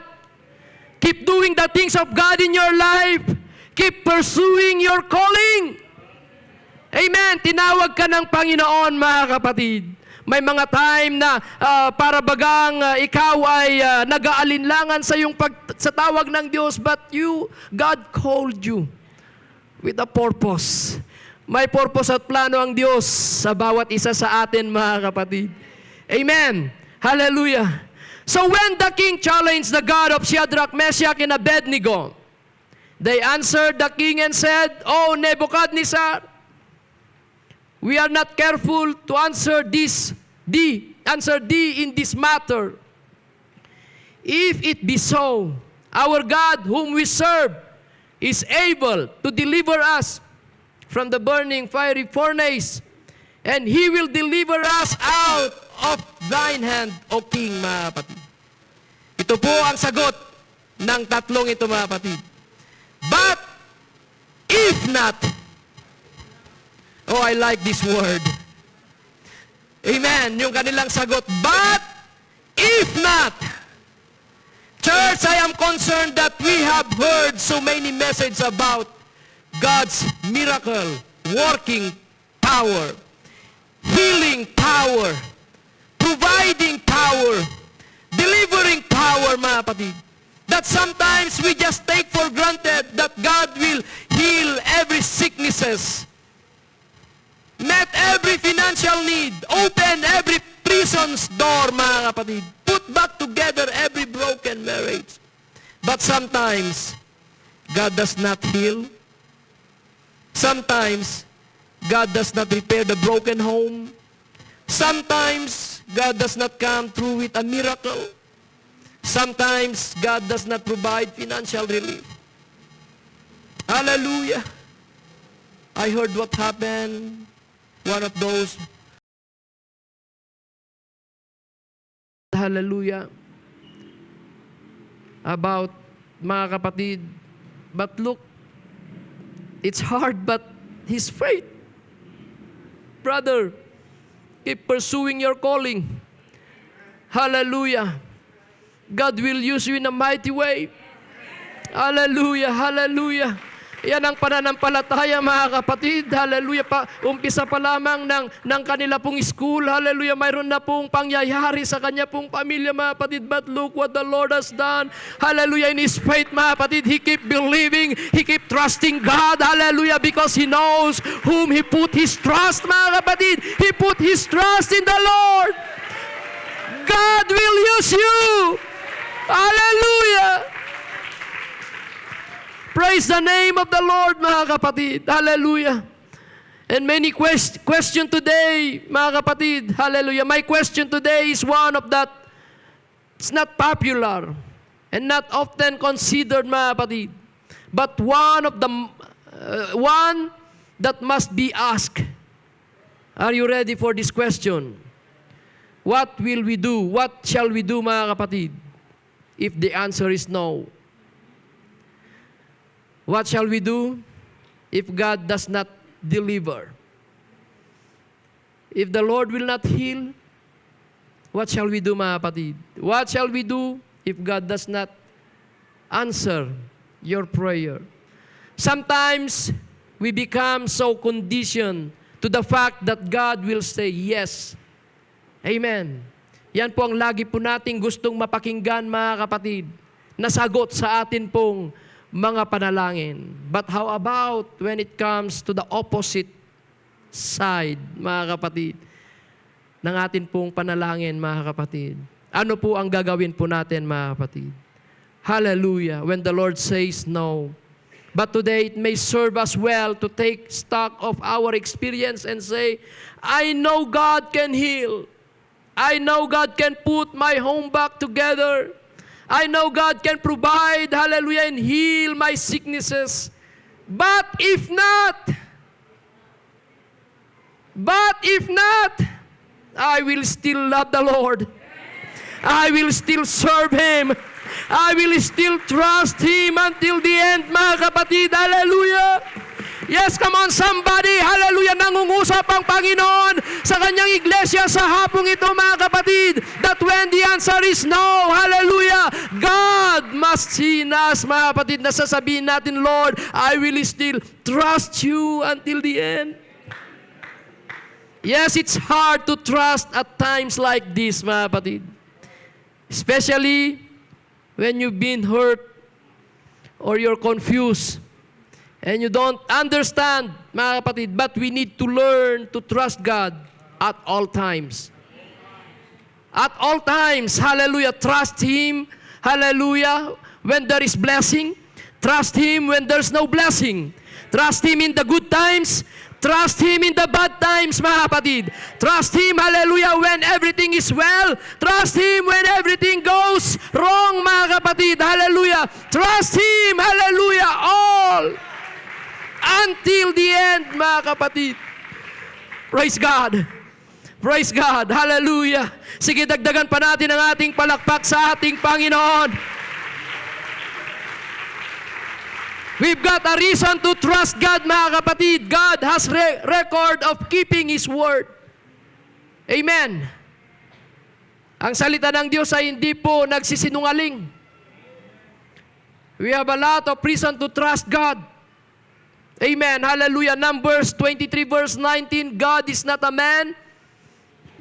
Keep doing the things of God in your life. Keep pursuing your calling. Amen. Tinawag ka ng Panginoon, mga kapatid. May mga time na para bagang ikaw ay nag-aalinlangan sa tawag ng Diyos, but God called you with a purpose. May purpose at plano ang Diyos sa bawat isa sa atin, mga kapatid. Amen. Hallelujah. So when the king challenged the God of Shadrach, Meshach, and Abednego, they answered the king and said, "O Nebuchadnezzar, we are not careful to answer thee in this matter. If it be so, our God whom we serve is able to deliver us from the burning fiery furnace, and He will deliver us out of thine hand, O King," mga kapatid. Ito po ang sagot ng tatlong ito, mga kapatid. But if not, oh, I like this word. Amen. Yung kanilang sagot, but if not, church, I am concerned that we have heard so many messages about God's miracle, working power, healing power, providing power, delivering power, mga kapatid. That sometimes we just take for granted that God will heal every sicknesses, met every financial need, open every prison's door, mga kapatid, put back together every broken marriage. But sometimes, God does not heal. Sometimes, God does not repair the broken home. Sometimes, God does not come through with a miracle. Sometimes, God does not provide financial relief. Hallelujah. I heard what happened. One of those. Hallelujah. About mga kapatid. But look, it's hard, but His faith. Brother, keep pursuing your calling. Hallelujah. God will use you in a mighty way. Hallelujah, hallelujah. Yan ang pananampalataya, mga kapatid. Hallelujah. Umpisa pa lamang ng kanila pong school. Hallelujah. Mayroon na pong pangyayari sa kanya pong pamilya, mga kapatid. But look what the Lord has done. Hallelujah. In His faith, mga kapatid, he keep believing. He keep trusting God. Hallelujah. Because he knows whom he put his trust, mga kapatid. He put his trust in the Lord. God will use you. Hallelujah. Praise the name of the Lord, mga kapatid. Hallelujah. And many question today, mga kapatid. Hallelujah. My question today is one of that, it's not popular and not often considered, mga kapatid. But one of the, one that must be asked. Are you ready for this question? What will we do? What shall we do, mga kapatid? If the answer is no. What shall we do if God does not deliver? If the Lord will not heal, what shall we do, mga kapatid? What shall we do if God does not answer your prayer? Sometimes we become so conditioned to the fact that God will say yes. Amen. Yan po ang lagi po nating gustong mapakinggan, mga kapatid, na sagot sa atin pong mga panalangin. But how about when it comes to the opposite side, mga kapatid, ng atin pong panalangin, mga kapatid? Ano po ang gagawin po natin, mga kapatid? Hallelujah. When the Lord says no. But today, it may serve us well to take stock of our experience and say, I know God can heal. I know God can put my home back together. I know God can provide, hallelujah, and heal my sicknesses. But if not, I will still love the Lord. I will still serve Him. I will still trust Him until the end, mga kapatid. Hallelujah. Yes, come on somebody. Hallelujah. Nangungusap ang Panginoon sa kanyang iglesia sa hapong ito, mga kapatid, that when the answer is no, hallelujah, God must see us, mga kapatid, na sasabihin natin, Lord, I will still trust you until the end. Yes, it's hard to trust at times like this, mga kapatid. Especially when you've been hurt or you're confused. And you don't understand, mga kapatid, but we need to learn to trust God at all times. At all times, hallelujah, trust Him, hallelujah, when there is blessing. Trust Him when there's no blessing. Trust Him in the good times. Trust Him in the bad times, mga kapatid. Trust Him, hallelujah, when everything is well. Trust Him when everything goes wrong, mga kapatid. Hallelujah. Trust Him, hallelujah, all. Until the end, mga kapatid. Praise God. Praise God. Hallelujah. Sige, dagdagan pa natin ang ating palakpak sa ating Panginoon. We've got a reason to trust God, mga kapatid. God has record of keeping His word. Amen. Ang salita ng Diyos ay hindi po nagsisinungaling. We have a lot of reason to trust God. Amen. Hallelujah. Numbers 23 verse 19, God is not a man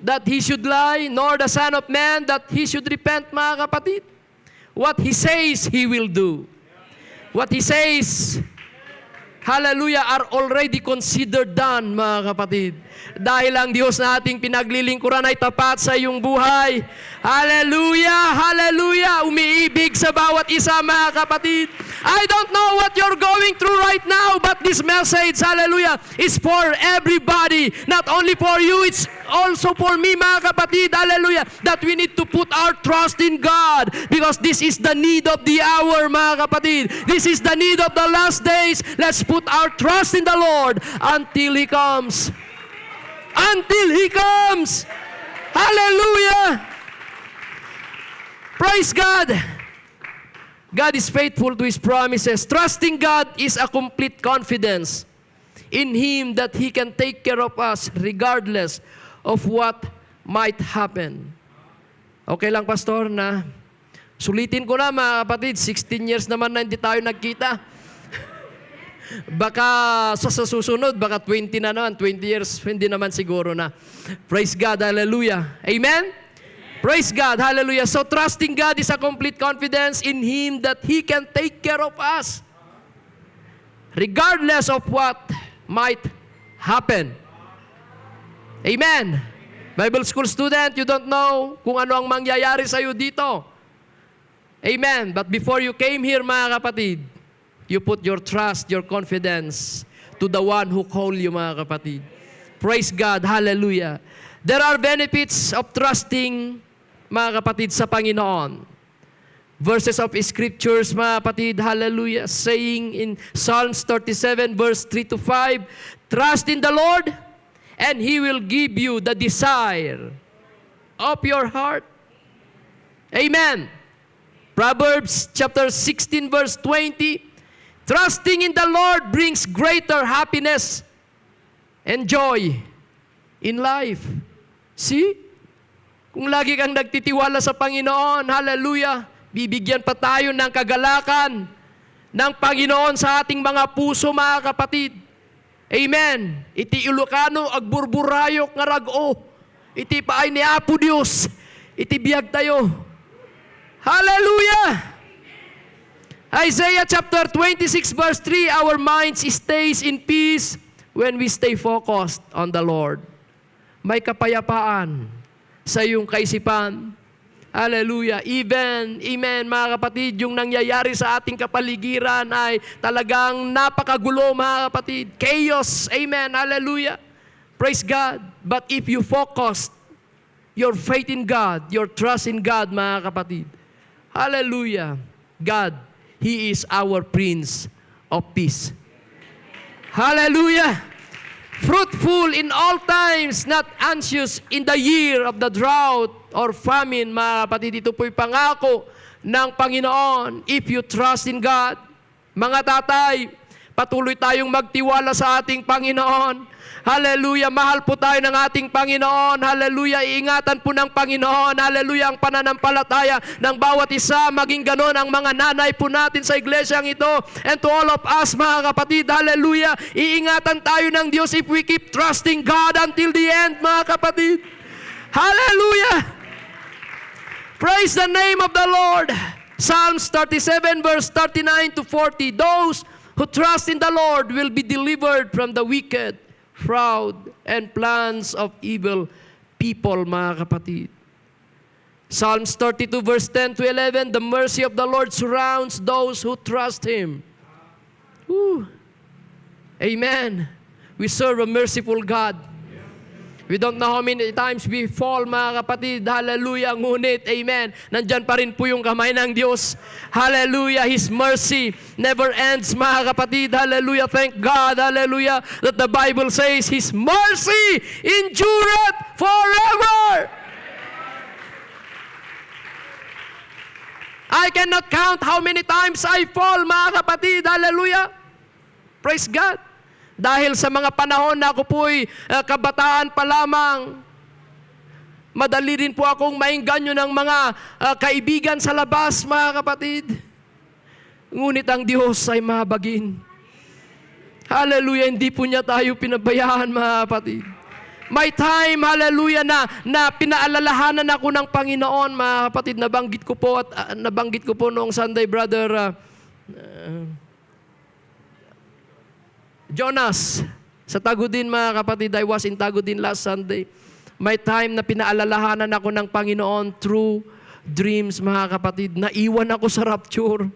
that He should lie, nor the Son of Man that He should repent, mga kapatid. What He says, He will do. What He says, hallelujah, are already considered done, mga kapatid. Dahil ang Diyos na ating pinaglilingkuran ay tapat sa iyong buhay. Hallelujah, hallelujah, umiibig sa bawat isa, mga kapatid. I don't know what you're going through right now, but this message, hallelujah, is for everybody. Not only for you, it's also for me, mga kapatid, hallelujah, that we need to put our trust in God because this is the need of the hour, mga kapatid. This is the need of the last days. Let's put our trust in the Lord until He comes. Until He comes. Hallelujah. Praise God. God is faithful to His promises. Trusting God is a complete confidence in Him that He can take care of us regardless of what might happen. Okay lang, Pastor, na Sulitin ko na mga kapatid, 16 years naman na hindi tayo nagkita. Baka sa susunod, baka 20 na naman, 20 years, hindi naman siguro na. Praise God, hallelujah. Amen? Praise God, hallelujah. So trusting God is a complete confidence in Him that He can take care of us. Regardless of what might happen. Amen. Bible school student, you don't know kung ano ang mangyayari sa iyo dito. Amen. But before you came here, mga kapatid, you put your trust, your confidence to the one who called you, mga kapatid. Praise God. Hallelujah. There are benefits of trusting, mga kapatid, sa Panginoon. Verses of scriptures, mga kapatid, hallelujah, saying in Psalms 37, verse 3 to 5, trust in the Lord, and He will give you the desire of your heart. Amen. Proverbs chapter 16, verse 20, trusting in the Lord brings greater happiness and joy in life. See? Kung lagi kang nagtitiwala sa Panginoon, hallelujah, bibigyan pa tayo ng kagalakan ng Panginoon sa ating mga puso, mga kapatid. Amen. Iti Ilocano, agburburayok nga rag-o. Iti paay ni Apo Dios. Iti biyag tayo. Hallelujah! Isaiah chapter 26 verse 3, our minds stays in peace when we stay focused on the Lord. May kapayapaan sa iyong kaisipan. Hallelujah. Even, amen, mga kapatid, yung nangyayari sa ating kapaligiran ay talagang napakagulo, mga kapatid. Chaos. Amen. Hallelujah. Praise God. But if you focus your faith in God, your trust in God, mga kapatid, hallelujah, God, He is our Prince of Peace. Hallelujah. Fruitful in all times, not anxious in the year of the drought or famine, mga kapatid. Ito po'y pangako ng Panginoon. If you trust in God, mga tatay, patuloy tayong magtiwala sa ating Panginoon. Hallelujah, mahal po tayo ng ating Panginoon. Hallelujah, iingatan po ng Panginoon. Hallelujah, ang pananampalataya ng bawat isa. Maging ganon ang mga nanay po natin sa iglesyang ito. And to all of us, mga kapatid, hallelujah, iingatan tayo ng Diyos if we keep trusting God until the end, mga kapatid. Hallelujah! Praise the name of the Lord. Psalms 37 verse 39 to 40. Those who trust in the Lord will be delivered from the wicked, proud, and plans of evil people, mga kapatid. Psalms 32 verse 10 to 11, the mercy of the Lord surrounds those who trust Him. Woo. Amen. We serve a merciful God. We don't know how many times we fall, mga kapatid. Hallelujah. Ngunit, amen, nandyan pa rin po yung kamay ng Diyos. Hallelujah. His mercy never ends, mga kapatid. Hallelujah. Thank God. Hallelujah. That the Bible says, His mercy endureth forever. I cannot count how many times I fall, mga kapatid. Hallelujah. Praise God. Dahil sa mga panahon na ako po'y kabataan pa lamang, madali rin po akong maingganyo ng mga kaibigan sa labas, mga kapatid. Ngunit ang Diyos ay mahabagin. Hallelujah, hindi po niya tayo pinabayaan, mga kapatid. May time, hallelujah, na pinaalalahanan ako ng Panginoon, mga kapatid. Nabanggit ko po noong Sunday, brother Jonas, sa Tagudin, mga kapatid. I was in Tagudin last Sunday. May time na pinaalalahanan ako ng Panginoon through dreams, mga kapatid. Naiwan ako sa rapture.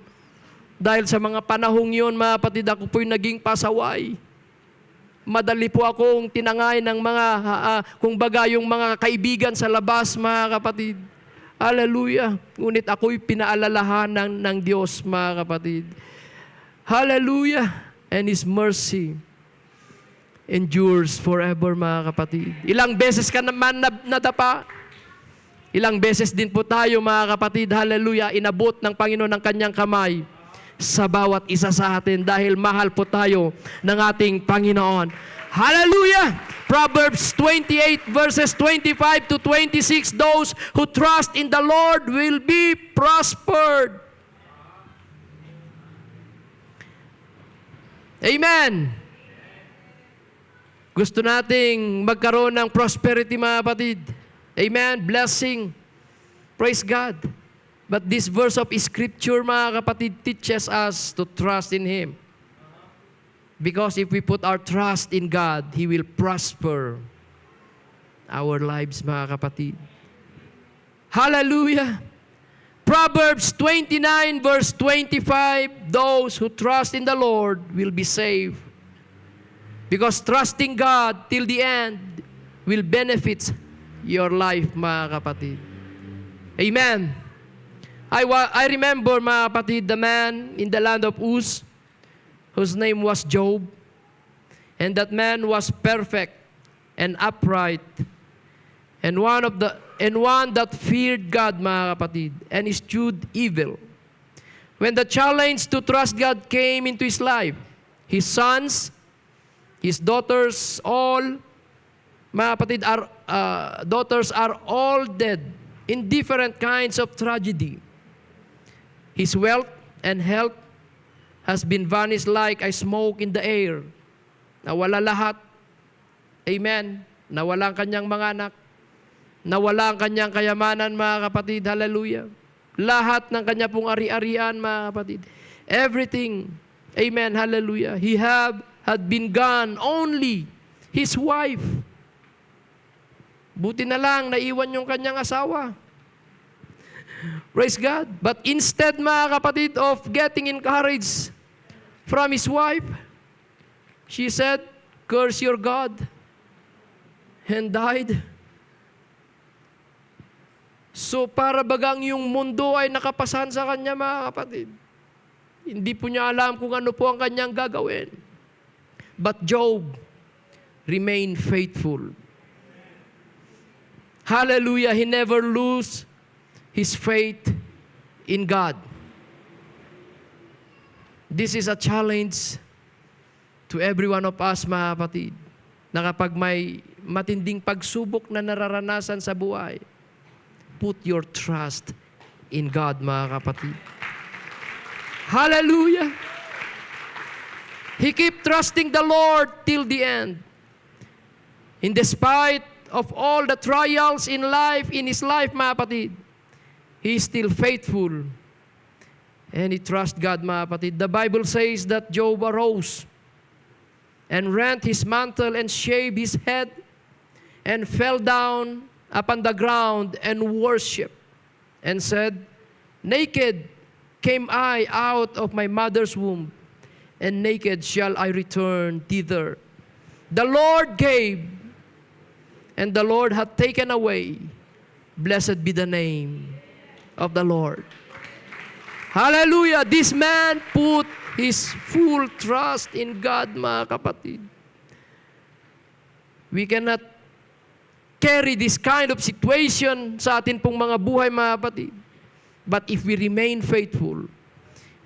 Dahil sa mga panahong yun, mga kapatid, ako po'y naging pasaway. Madali po akong tinangay ng mga, kung baga, yung mga kaibigan sa labas, mga kapatid. Hallelujah. Ngunit ako'y pinaalalahanan ng Diyos, mga kapatid. Hallelujah. And His mercy endures forever, mga kapatid. Ilang beses ka naman nadapa. Ilang beses din po tayo, mga kapatid, hallelujah, inabot ng Panginoon ng Kanyang kamay sa bawat isa sa atin dahil mahal po tayo ng ating Panginoon. Hallelujah! Proverbs 28 verses 25 to 26, those who trust in the Lord will be prospered. Amen. Gusto nating magkaroon ng prosperity, mga kapatid. Amen. Blessing. Praise God. But this verse of Scripture, mga kapatid, teaches us to trust in Him. Because if we put our trust in God, He will prosper our lives, mga kapatid. Hallelujah. Proverbs 29 verse 25, those who trust in the Lord will be saved. Because trusting God till the end will benefit your life, mga kapatid. Amen. I remember, mga kapatid, the man in the land of Uz, whose name was Job. And that man was perfect and upright. And one that feared God, mga kapatid, and eschewed evil. When the challenge to trust God came into his life, his sons, his daughters, all, mga kapatid, daughters are all dead in different kinds of tragedy. His wealth and health has been vanished like a smoke in the air. Nawala lahat. Amen. Nawala ang kanyang mga anak. Nawala ang kanyang kayamanan, mga kapatid. Hallelujah. Lahat ng kanya pong ari-arian, mga kapatid. Everything. Amen. Hallelujah. He had been gone, only his wife. Buti na lang, naiwan yung kanyang asawa. Praise God. But instead, mga kapatid, of getting encouraged from his wife, she said, "Curse your God," and died. So para bagang yung mundo ay nakapasan sa kanya, mga kapatid. Hindi po niya alam kung ano po ang kanyang gagawin. But Job remained faithful. Hallelujah. He never lose his faith in God. This is a challenge to every one of us, mga kapatid, na kapag may matinding pagsubok na nararanasan sa buhay, put your trust in God, mga kapatid. Hallelujah! He kept trusting the Lord till the end. In despite of all the trials in his life, mga kapatid, he is still faithful. And he trusts God, mga kapatid. The Bible says that Job arose and rent his mantle and shaved his head and fell down upon the ground and worshiped and said, "Naked came I out of my mother's womb, and naked shall I return thither. The Lord gave, and the Lord hath taken away. Blessed be the name of the Lord." Hallelujah! This man put his full trust in God, mga kapatid. We cannot carry this kind of situation sa atin pong mga buhay, mga kapatid. But if we remain faithful,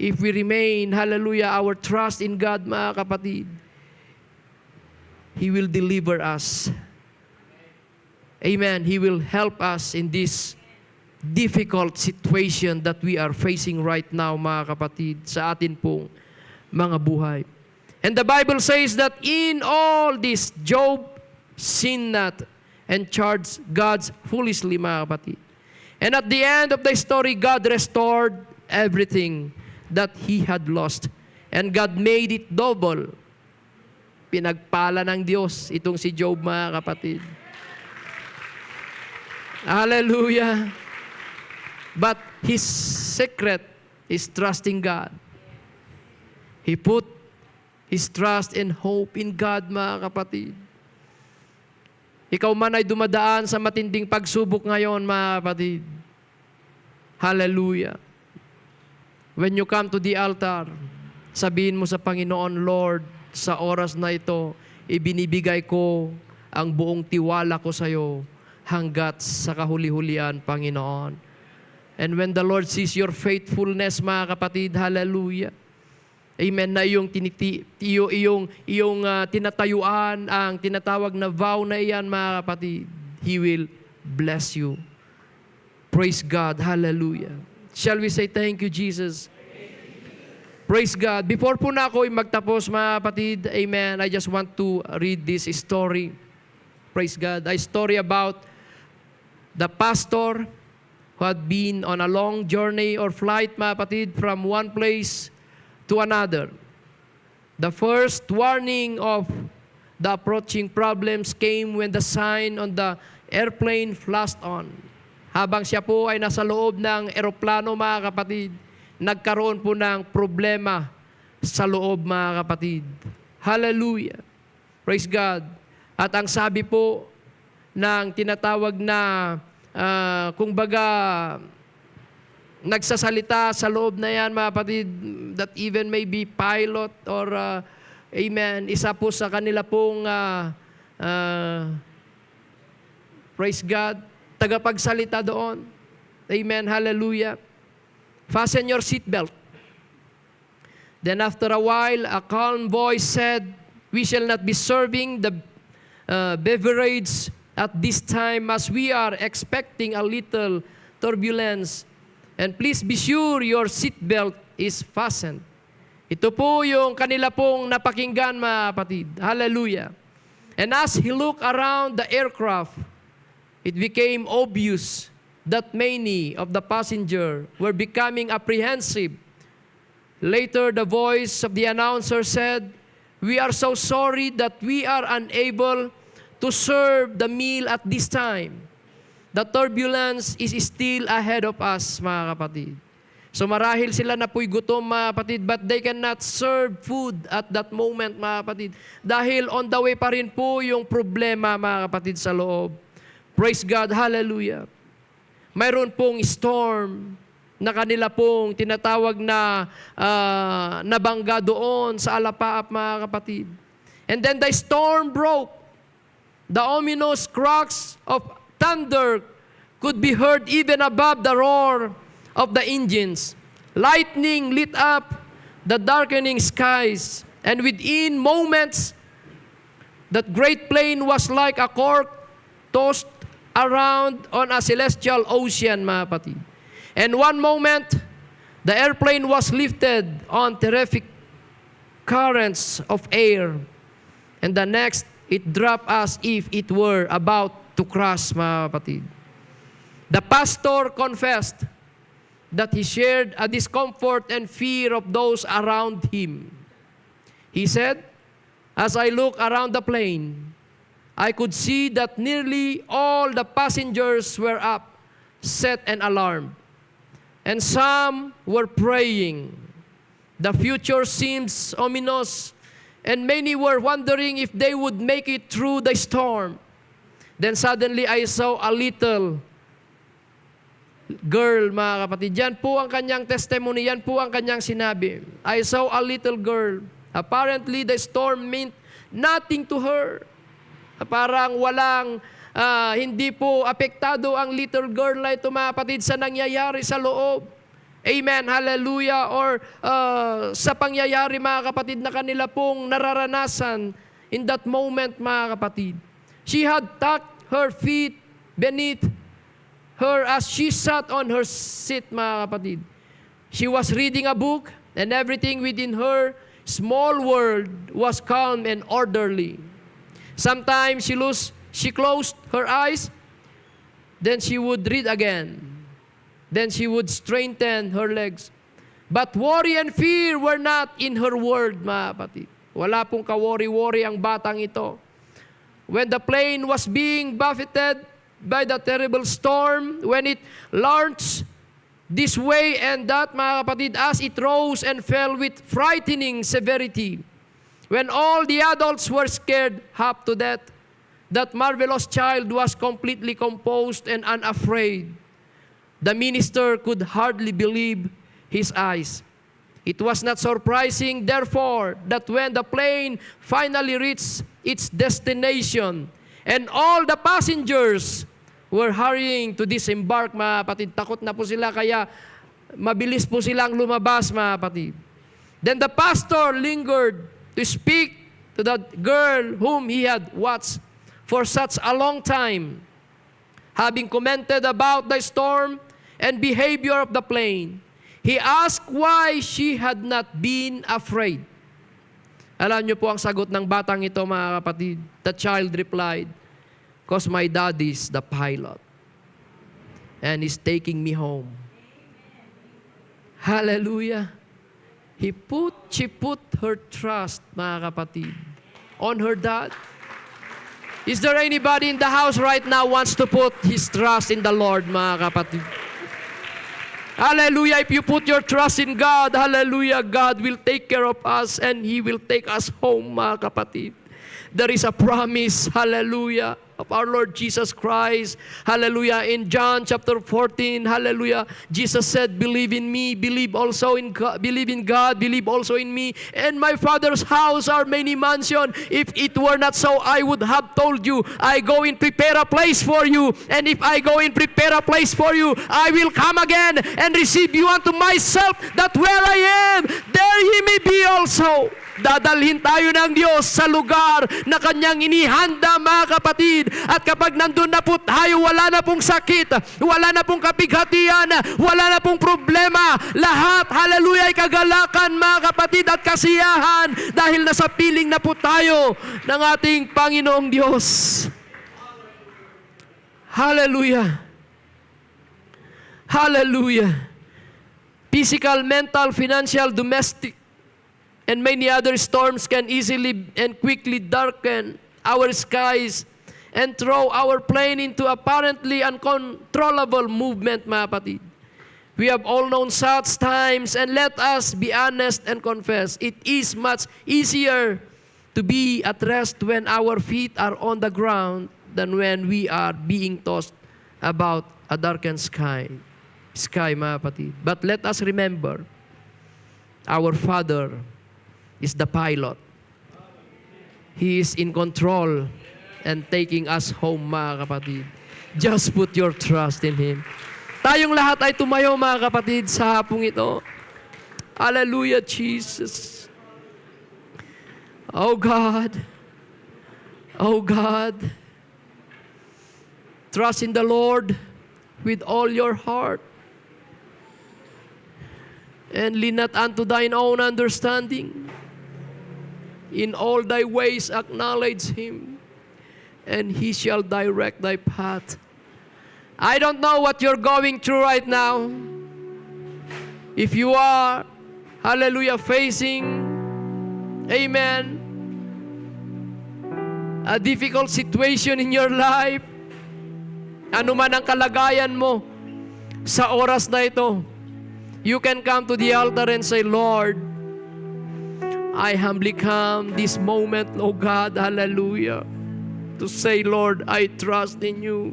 if we remain, hallelujah, our trust in God, mga kapatid, He will deliver us. Amen. He will help us in this difficult situation that we are facing right now, mga kapatid, sa atin pong mga buhay. And the Bible says that in all this, Job sinned not and charged God foolishly, mga kapatid. And at the end of the story, God restored everything that he had lost. And God made it double. Pinagpala ng Diyos itong si Job, mga kapatid. Hallelujah. But his secret is trusting God. He put his trust and hope in God, mga kapatid. Ikaw man ay dumadaan sa matinding pagsubok ngayon, mga kapatid. Hallelujah. When you come to the altar, sabihin mo sa Panginoon, "Lord, sa oras na ito, ibinibigay ko ang buong tiwala ko sa iyo hanggat sa kahuli-hulian, Panginoon." And when the Lord sees your faithfulness, mga kapatid, hallelujah, Amen, na iyong tinatayuan, ang tinatawag na vow na iyan, mga kapatid, He will bless you. Praise God. Hallelujah. Shall we say thank you, Jesus? Praise God. Before po na ako magtapos, mga kapatid, amen, I just want to read this story. Praise God. A story about the pastor who had been on a long journey or flight, mga kapatid, from one place to another. The first warning of the approaching problems came when the sign on the airplane flashed on. Habang siya po ay nasa loob ng eroplano, mga kapatid, nagkaroon po ng problema sa loob, mga kapatid. Hallelujah. Praise God. At ang sabi po ng tinatawag na, kung baga, nagsasalita sa loob na yan, mga kapatid, that even maybe pilot or, amen, isa po sa kanila pong, praise God, tagapagsalita doon. Amen, hallelujah. Fasten your seatbelt. Then after a while, a calm voice said, "We shall not be serving the beverage at this time as we are expecting a little turbulence. And please be sure your seatbelt is fastened." Ito po yung kanila pong napakinggan, mga kapatid. Hallelujah. And as he looked around the aircraft, it became obvious that many of the passengers were becoming apprehensive. Later, the voice of the announcer said, "We are so sorry that we are unable to serve the meal at this time. The turbulence is still ahead of us," mga kapatid. So marahil sila na po'y gutom, mga kapatid, but they cannot serve food at that moment, mga kapatid. Dahil on the way pa rin po yung problema, mga kapatid, sa loob. Praise God, hallelujah. Mayroon pong storm na kanila pong tinatawag na nabangga doon sa alapaap, mga kapatid. And then the storm broke. The ominous cracks of thunder could be heard even above the roar of the engines. Lightning lit up the darkening skies, and within moments, that great plane was like a cork tossed around on a celestial ocean, mga kapatid. And one moment, the airplane was lifted on terrific currents of air, and the next, it dropped as if it were about to crash, mga kapatid. The pastor confessed that he shared a discomfort and fear of those around him. He said, "As I look around the plane, I could see that nearly all the passengers were up, set and alarmed, and some were praying. The future seems ominous, and many were wondering if they would make it through the storm. Then suddenly I saw a little girl," mga kapatid. Yan po ang kanyang testimony, yan po ang kanyang sinabi. "I saw a little girl. Apparently the storm meant nothing to her." Parang walang, hindi po apektado ang little girl na ito, mga kapatid, sa nangyayari sa loob. Amen, hallelujah. Or sa pangyayari, mga kapatid, na kanila pong nararanasan in that moment, mga kapatid. She had tucked her feet beneath her as she sat on her seat, mga kapatid. She was reading a book, and everything within her small world was calm and orderly. Sometimes she closed her eyes, then she would read again. Then she would straighten her legs. But worry and fear were not in her world, mga kapatid. Wala pong ka-worry-worry ang batang ito. When the plane was being buffeted by the terrible storm, when it lurched this way and that, mga kapatid, as it rose and fell with frightening severity, when all the adults were scared half to death, that marvelous child was completely composed and unafraid. The minister could hardly believe his eyes. It was not surprising, therefore, that when the plane finally reached its destination and all the passengers were hurrying to disembark, mga kapatid, takot na po sila, kaya mabilis po silang lumabas, mga kapatid. Then the pastor lingered to speak to that girl whom he had watched for such a long time. Having commented about the storm and behavior of the plane, he asked why she had not been afraid. Alam niyo po ang sagot ng batang ito, mga kapatid. The child replied, "Because my daddy's the pilot and he's taking me home." Hallelujah. She put her trust, mga kapatid, on her dad. Is there anybody in the house right now wants to put his trust in the Lord, mga kapatid? Hallelujah. If you put your trust in God, hallelujah, God will take care of us and He will take us home, mga kapatid. There is a promise, hallelujah, of our Lord Jesus Christ. Hallelujah. In John chapter 14, hallelujah, Jesus said, "Believe in me, believe also in God, believe in God, believe also in me. And my Father's house are many mansions. If it were not so, I would have told you. I go and prepare a place for you. And if I go and prepare a place for you, I will come again and receive you unto myself, that where I am, there ye may be also." Dadalhin tayo ng Diyos sa lugar na Kanyang inihanda, mga kapatid. At kapag nandun na po tayo, wala na pong sakit, wala na pong kapighatian, wala na pong problema. Lahat, hallelujah, ay kagalakan, mga kapatid, at kasiyahan dahil nasa piling na po tayo ng ating Panginoong Diyos. Hallelujah. Hallelujah. Physical, mental, financial, domestic, and many other storms can easily and quickly darken our skies and throw our plane into apparently uncontrollable movement, mga kapatid. We have all known such times, and let us be honest and confess, it is much easier to be at rest when our feet are on the ground than when we are being tossed about a darkened sky, mga kapatid. But let us remember, our Father is the pilot. He is in control and taking us home, mga kapatid. Just put your trust in Him. Tayong lahat ay tumayo, mga kapatid, sa hapong ito. Hallelujah, Jesus. Oh God. Oh God. Trust in the Lord with all your heart. And lean not unto thine own understanding. In all thy ways acknowledge Him, and He shall direct thy path. I don't know what you're going through right now. If you are, hallelujah, facing, amen, a difficult situation in your life, ano man ang kalagayan mo sa oras na ito, you can come to the altar and say, "Lord, I humbly come this moment, oh God, hallelujah, to say, Lord, I trust in you.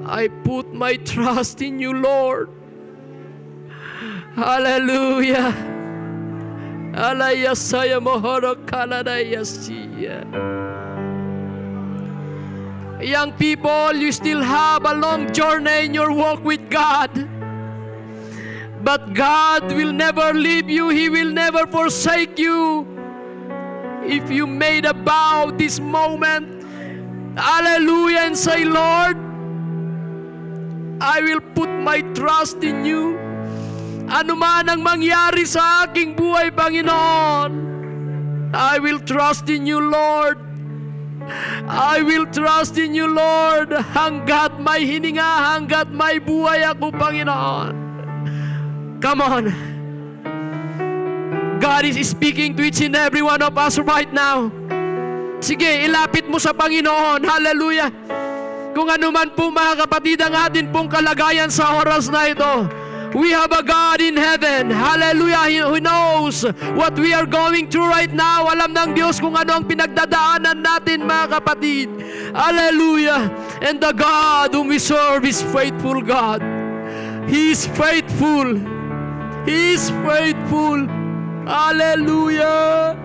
I put my trust in you, Lord." Hallelujah. Alayasaya mohoro kaladayasiya. Young people, you still have a long journey in your walk with God. But God will never leave you. He will never forsake you. If you made a vow this moment, hallelujah, and say, "Lord, I will put my trust in you. Ano man ang mangyari sa aking buhay, Panginoon, I will trust in you, Lord. I will trust in you, Lord, hanggat may hininga, hanggat may buhay ako, Panginoon." Come on. God is speaking to each and every one of us right now. Sige, ilapit mo sa Panginoon. Hallelujah. Kung ano man po, mga kapatid, ang atin pong kalagayan sa oras na ito, we have a God in heaven. Hallelujah. Who knows what we are going through right now. Alam ng Diyos kung ano ang pinagdadaanan natin, mga kapatid. Hallelujah. And the God whom we serve is faithful God. He is faithful. He is faithful. Hallelujah.